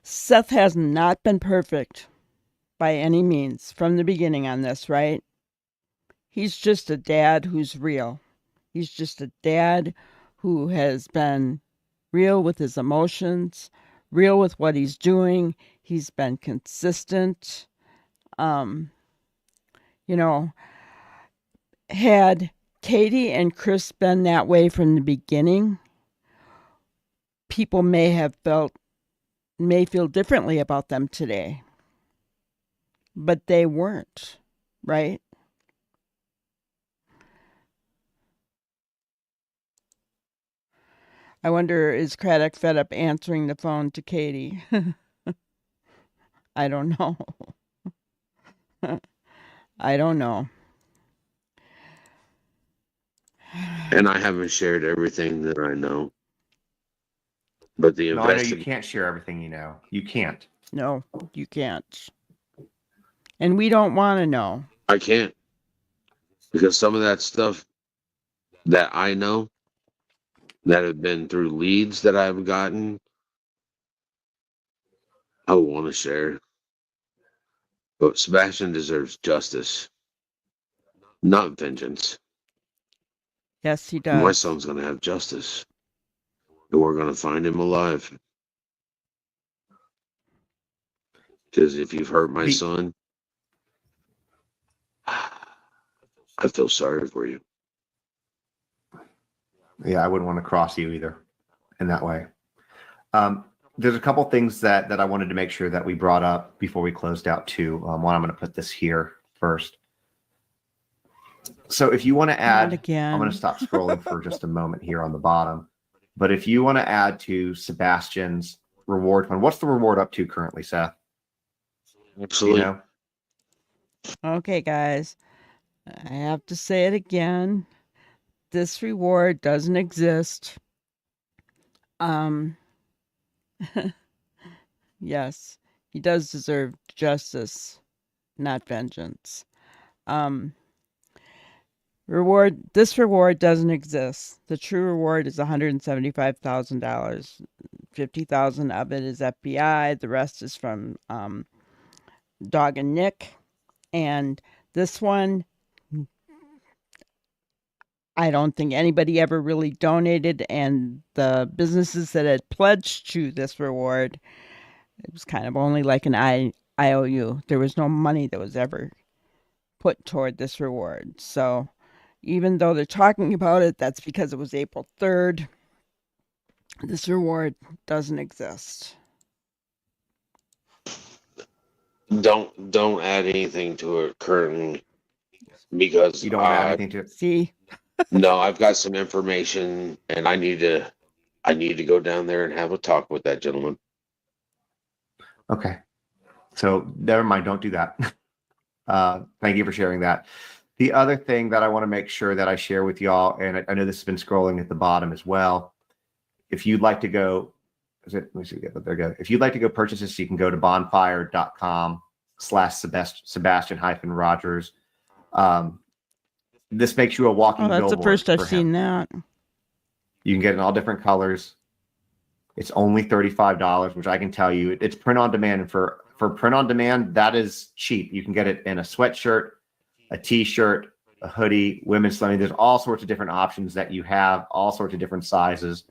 Seth has not been perfect by any means from the beginning on this, right? He's just a dad who's real. He's just a dad who has been real with his emotions, real with what he's doing. He's been consistent. Had Katie and Chris been that way from the beginning, people may have felt may feel differently about them today, but they weren't, right? I wonder, is Craddock fed up answering the phone to Katie? I don't know. I don't know. And I haven't shared everything that I know. But the No, I know you investigation, can't share everything you know. You can't. No, you can't. And we don't want to know. I can't. Because some of that stuff that I know that have been through leads that I've gotten, I want to share. But Sebastian deserves justice, not vengeance. Yes, he My does. son's going to have justice. And we're going to find him alive. Because if you've hurt my The, son, I feel sorry for you. yeah, I wouldn't want to cross you either in that way. There's a couple things that I wanted to make sure that we brought up before we closed out too. One, I'm going to put this here first. So if you want to Not add, again. I'm going to stop scrolling for just a moment here on the bottom. But if you want to add to Sebastian's reward fund, what's the reward up to currently, Seth? Do Absolutely. you know? Okay, guys. I have to say it again. This reward doesn't exist. Yes, he does deserve justice, not vengeance. This reward doesn't exist. The true reward is $175,000. 50,000 of it is FBI. The rest is from Dog and Nick. And this one, I don't think anybody ever really donated. And the businesses that had pledged to this reward, it was kind of only like an IOU. There was no money that was ever put toward this reward. So even though they're talking about it, that's because it was April 3rd. This reward doesn't exist. Don't add anything to it currently because You don't want to add anything to it? See? no, I've got some information and I need to go down there and have a talk with that gentleman. Okay. So never mind. Don't do that. Thank you for sharing that. The other thing that I want to make sure that I share with y'all, and I know this has been scrolling at the bottom as well. If you'd like to go, let me see, there we go. If you'd like to go purchase this, you can go to bonfire.com/Sebastian-Rogers. This makes you a walking Oh, that's the billboard first I've for seen him. that. You can get it in all different colors. It's only $35, which I can tell you it's print on demand. And for print on demand, that is cheap. You can get it in a sweatshirt, a t-shirt, a hoodie, women's clothing. There's all sorts of different options that you have, all sorts of different sizes.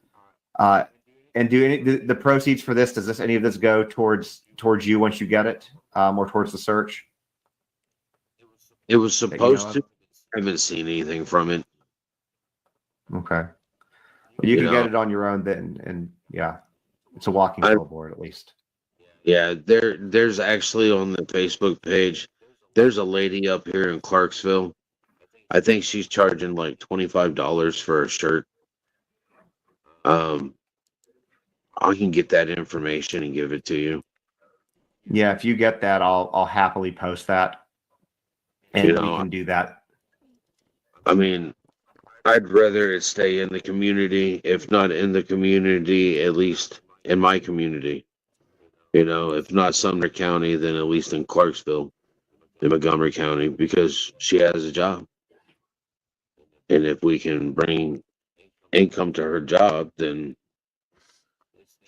And do the proceeds for this, does any of this go towards you once you get it, or towards the search? It was supposed of? to. I haven't seen anything from it. Okay. Well, you You can know. get it on your own then, and yeah, it's a walking I- billboard at least. Yeah, there's actually on the Facebook page, there's a lady up here in Clarksville. I think she's charging like $25 for a shirt. I can get that information and give it to you. Yeah, if you get that, I'll happily post that, and You we know, can do that. I mean, I'd rather it stay in the community, if not in the community, at least in my community. You know, if not Sumner County, then at least in Clarksville, in Montgomery County, because she has a job. And if we can bring income to her job, then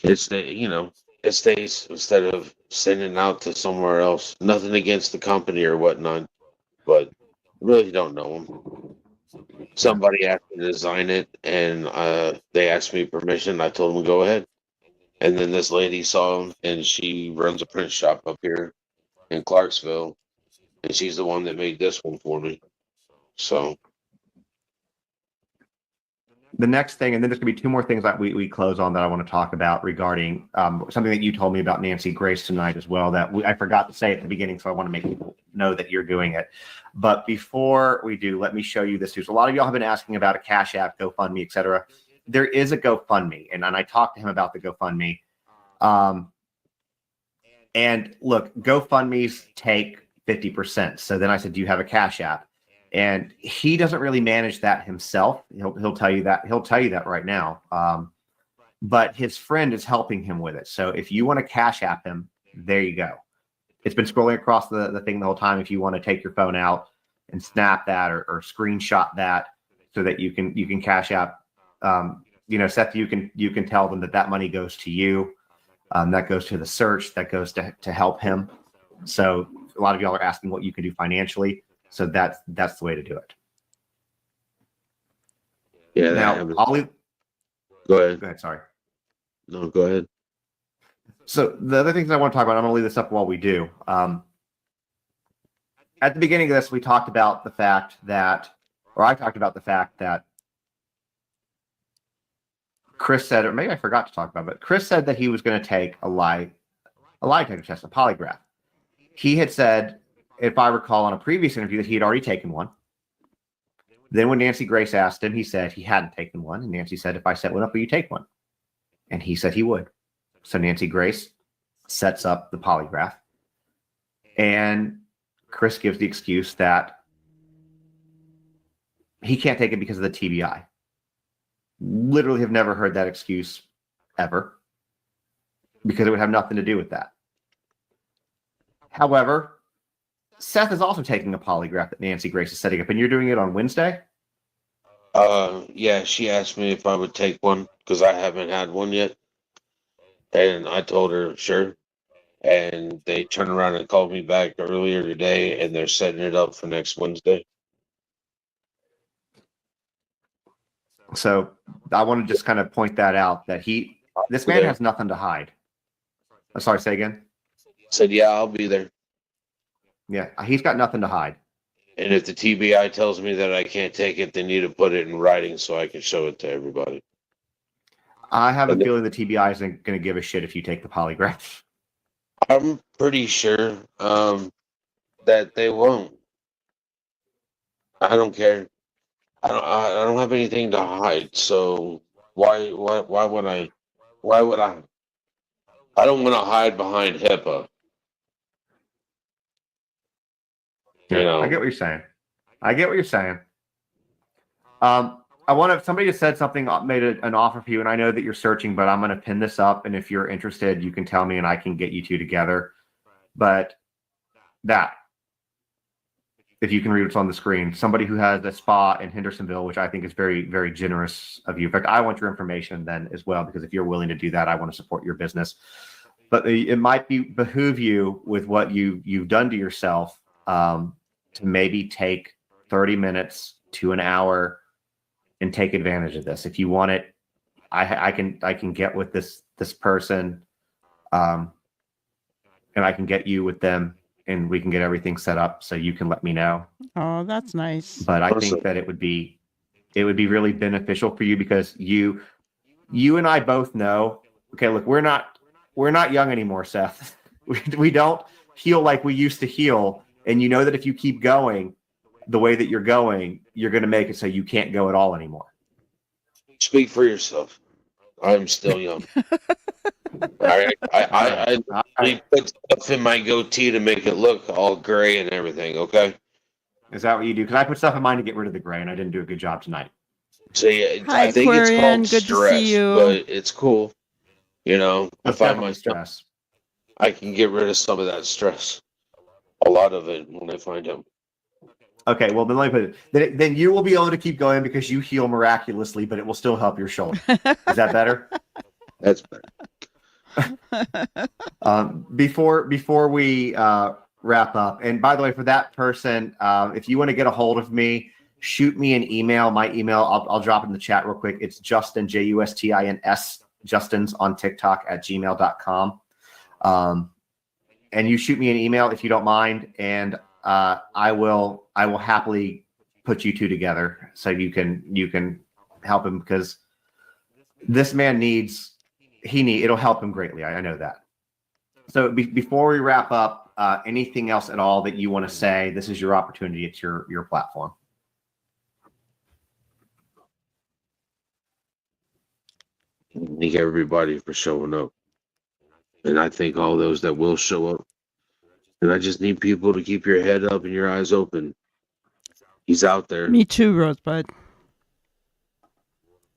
it stays instead of sending out to somewhere else. Nothing against the company or whatnot, but really don't know them. Somebody asked me to design it, and they asked me permission. I told them go ahead. And then this lady saw them, and she runs a print shop up here in Clarksville, and she's the one that made this one for me. So the next thing, and then there's going to be two more things that we close on that I want to talk about regarding something that you told me about Nancy Grace tonight as well that I forgot to say at the beginning, so I want to make people know that you're doing it. But before we do, let me show you this. There's a lot of y'all have been asking about a Cash App, GoFundMe, etc. There is a GoFundMe, and I talked to him about the GoFundMe. And look, GoFundMe's take 50%. So then I said, do you have a Cash App? And he doesn't really manage that himself. He'll tell you that. He'll tell you that right now. But his friend is helping him with it. So if you want to Cash App him, there you go. It's been scrolling across the thing the whole time. If you want to take your phone out and snap that or screenshot that so that you can Cash App, Seth, you can tell them that money goes to you. That goes to the search. That goes to help him. So a lot of y'all are asking what you can do financially. So that's the way to do it. Yeah. Now, Ollie, Go ahead. go ahead. Sorry. No, go ahead. So the other things I want to talk about, I'm going to leave this up while we do. At the beginning of this, we talked about the fact that, or I talked about the fact that Chris said, or maybe I forgot to talk about it, but Chris said that he was going to take a lie detector test, a polygraph. He had said, if I recall on a previous interview, that he had already taken one. Then when Nancy Grace asked him, he said he hadn't taken one. And Nancy said, if I set one up, will you take one? And he said he would. So Nancy Grace sets up the polygraph. And Chris gives the excuse that he can't take it because of the TBI. Literally have never heard that excuse ever, because it would have nothing to do with that. However, Seth is also taking a polygraph that Nancy Grace is setting up, and you're doing it on Wednesday? Yeah, she asked me if I would take one because I haven't had one yet. And I told her, sure. And they turned around and called me back earlier today, and they're setting it up for next Wednesday. So I want to just kind of point that out, that this man has nothing to hide. I'm sorry, say again? Said, yeah, I'll be there. Yeah, he's got nothing to hide. And if the TBI tells me that I can't take it, they need to put it in writing so I can show it to everybody. I have a feeling the TBI isn't going to give a shit if you take the polygraph. I'm pretty sure that they won't. I don't care. I don't have anything to hide. So why would I? Why would I? I don't want to hide behind HIPAA. Yeah, I get what you're saying. Somebody just said something, made an offer for you, and I know that you're searching, but I'm going to pin this up. And if you're interested, you can tell me and I can get you two together. But if you can read what's on the screen, somebody who has a spa in Hendersonville, which I think is very, very generous of you. In fact, I want your information then as well, because if you're willing to do that, I want to support your business. But it might behoove you with what you've done to yourself to maybe take 30 minutes to an hour and take advantage of this. If you want it, I can get with this person, and I can get you with them, and we can get everything set up so you can let me know. Oh, that's nice. But I think that it would be really beneficial for you, because you and I both know, okay, look, we're not young anymore, Seth. We don't heal like we used to heal. And you know that if you keep going the way that you're going, you're going to make it so you can't go at all anymore. Speak for yourself. I'm still young. I put stuff in my goatee to make it look all gray and everything, okay? Is that what you do? Because I put stuff in mine to get rid of the gray, and I didn't do a good job tonight. See, Hi, I think it's Aquarian. called Good stress, to see you. but it's cool. I find myself, stress. I can get rid of some of that stress. A lot of it when I find out. Okay, well, then let me put it. Then you will be able to keep going because you heal miraculously, but it will still help your shoulder. Is that better? That's better. Before we wrap up, and by the way, for that person, if you want to get a hold of me, shoot me an email. My email, I'll drop it in the chat real quick. It's Justin, Justins, Justins on TikTok @gmail.com. And you shoot me an email if you don't mind, and I will happily put you two together so you can help him because this man it'll help him greatly. I know that. So before we wrap up, anything else at all that you want to say? This is your opportunity. It's your platform. Thank everybody for showing up. And I thank all those that will show up. And I just need people to keep your head up and your eyes open. He's out there. Me too, Rosebud.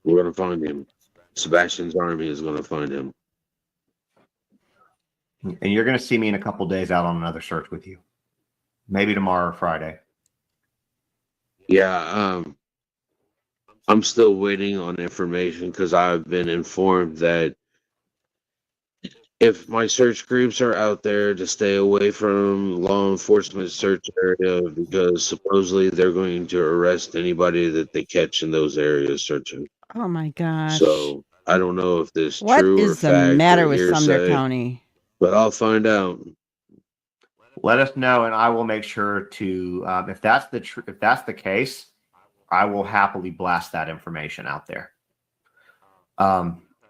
We're going to find him. Sebastian's army is going to find him. And you're going to see me in a couple days out on another search with you. Maybe tomorrow or Friday. Yeah, I'm still waiting on information because I've been informed that if my search groups are out there to stay away from law enforcement search area because supposedly they're going to arrest anybody that they catch in those areas searching. Oh my gosh. So I don't know if this is What true or is the fact matter or with Sumner hearsay, County? but I'll find out. Let us know, and I will make sure to. If that's the case, I will happily blast that information out there.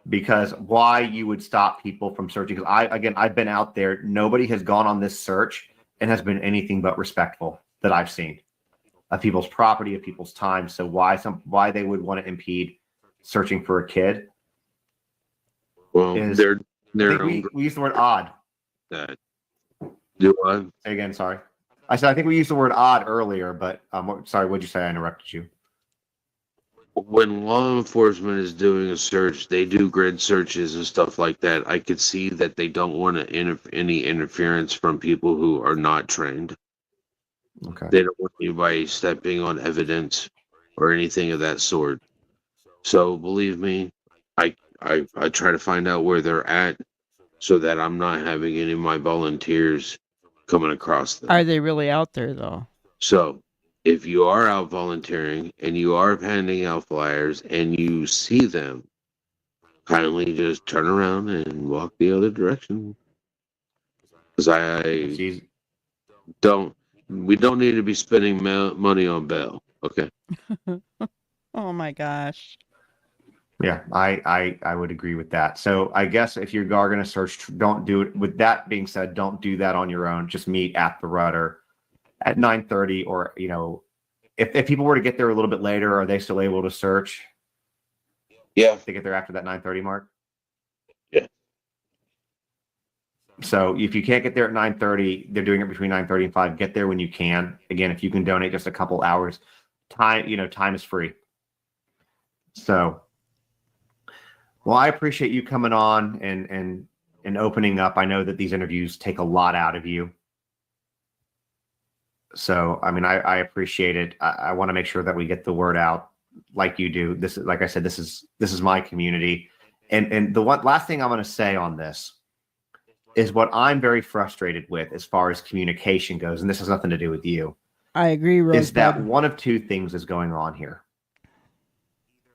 Because why you would stop people from searching? Because I've been out there. Nobody has gone on this search and has been anything but respectful that I've seen of people's property, of people's time. So why they would want to impede searching for a kid? Well, they're I think we used the word odd. that. Do I? Again, sorry. I said I think we used the word odd earlier, but sorry. What'd you say? I interrupted you. When law enforcement is doing a search, they do grid searches and stuff like that. I could see that they don't want any interference from people who are not trained. Okay. They don't want anybody stepping on evidence or anything of that sort. So believe me, I try to find out where they're at so that I'm not having any of my volunteers coming across them. Are they really out there though? So if you are out volunteering and you are handing out flyers and you see them, kindly just turn around and walk the other direction. Because we don't need to be spending money on bail. Okay. Oh my gosh. Yeah, I would agree with that. So I guess if you are going to search, don't do it. With that being said, don't do that on your own. Just meet at the rudder at 9:30, or if people were to get there a little bit later, are they still able to search? Yeah. They get there after that 9:30 mark. Yeah. So if you can't get there at 9:30, they're doing it between 9:30 and 5. Get there when you can. Again, if you can donate just a couple hours, time is free. So, well, I appreciate you coming on and opening up. I know that these interviews take a lot out of you. So, I mean, I appreciate it. I want to make sure that we get the word out like you do. This is, like I said, this is my community. And the last thing I'm going to say on this is what I'm very frustrated with as far as communication goes, and this has nothing to do with you. I agree, Rosebud. Is that one of two things is going on here?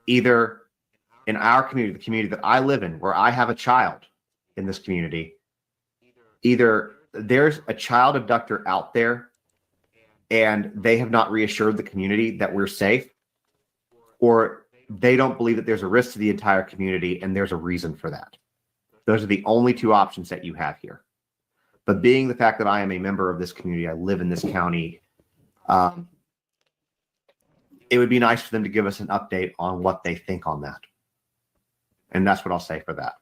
Either in our community, the community that I live in, where I have a child in this community, either there's a child abductor out there and they have not reassured the community that we're safe, or they don't believe that there's a risk to the entire community and there's a reason for that. Those are the only two options that you have here. But being the fact that I am a member of this community, I live in this county, it would be nice for them to give us an update on what they think on that. And that's what I'll say for that.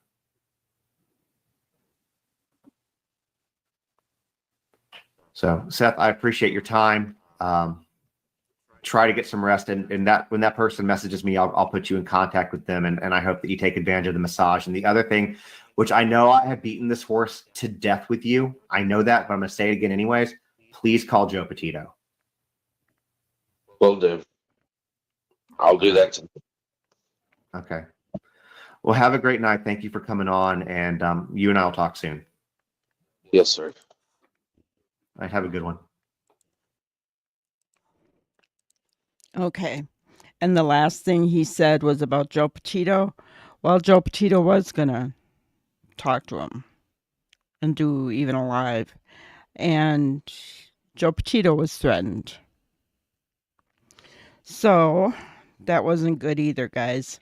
So, Seth, I appreciate your time. Try to get some rest, and that when that person messages me, I'll put you in contact with them, and I hope that you take advantage of the massage. And the other thing, which I know I have beaten this horse to death with you, I know that, but I'm going to say it again anyways. Please call Joe Petito. Will do. I'll do that. Okay. Well, have a great night. Thank you for coming on, and you and I will talk soon. Yes, sir. All right, have a good one. Okay. And the last thing he said was about Joe Petito. Well, Joe Petito was going to talk to him and do even a live. And Joe Petito was threatened. So that wasn't good either, guys.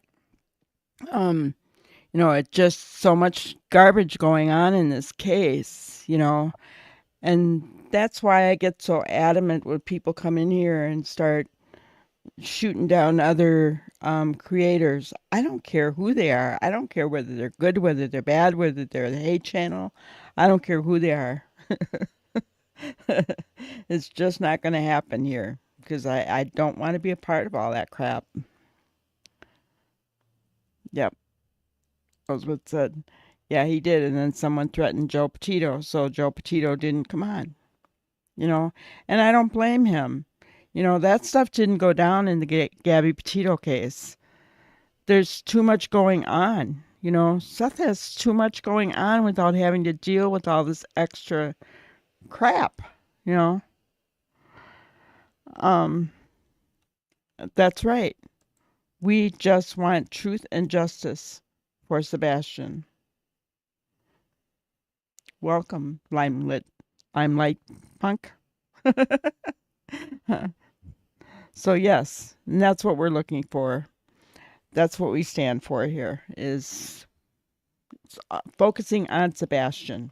It's just so much garbage going on in this case, and that's why I get so adamant when people come in here and start shooting down other creators. I don't care who they are. I don't care whether they're good, whether they're bad, whether they're the hate channel. I don't care who they are. It's just not going to happen here because I don't want to be a part of all that crap. Yep, Rosewood said. Yeah, he did. And then someone threatened Joe Petito, so Joe Petito didn't come on, and I don't blame him. That stuff didn't go down in the Gabby Petito case. There's too much going on. Seth has too much going on without having to deal with all this extra crap, That's right. We just want truth and justice for Sebastian. Welcome, limelight punk. So yes, and that's what we're looking for. That's what we stand for here, is focusing on Sebastian.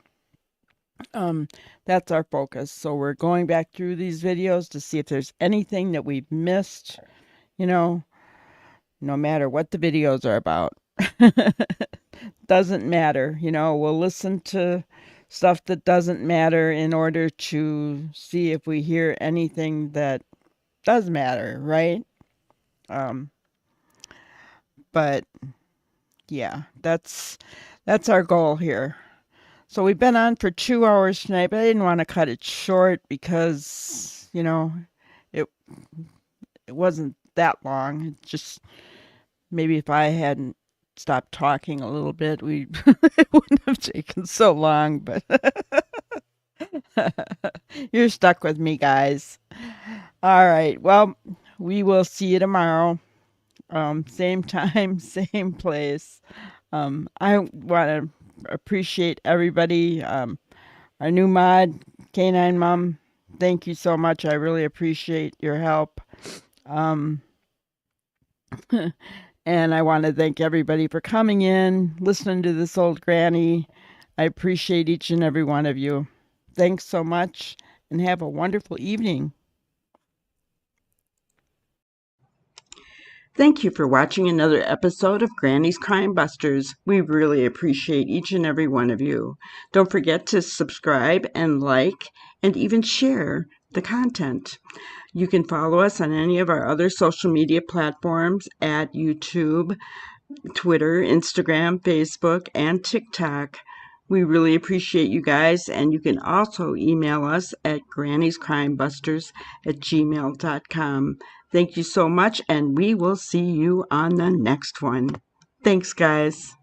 That's our focus. So we're going back through these videos to see if there's anything that we've missed, no matter what the videos are about. Doesn't matter, we'll listen to stuff that doesn't matter in order to see if we hear anything that does matter, right? But yeah, that's our goal here. So we've been on for 2 hours tonight, but I didn't want to cut it short because, it wasn't that long. It just, maybe if I hadn't stopped talking a little bit, it wouldn't have taken so long, but you're stuck with me, guys. All right. Well, we will see you tomorrow. Same time, same place. I want to appreciate everybody. Our new mod, K9 Mom, thank you so much. I really appreciate your help. And I want to thank everybody for coming in, listening to this old granny. I appreciate each and every one of you. Thanks so much, and have a wonderful evening. Thank you for watching another episode of Granny's Crime Busters. We really appreciate each and every one of you. Don't forget to subscribe and like and even share the content. You can follow us on any of our other social media platforms at YouTube, Twitter, Instagram, Facebook, and TikTok. We really appreciate you guys, and you can also email us at granniescrimebusters@gmail.com. Thank you so much, and we will see you on the next one. Thanks, guys.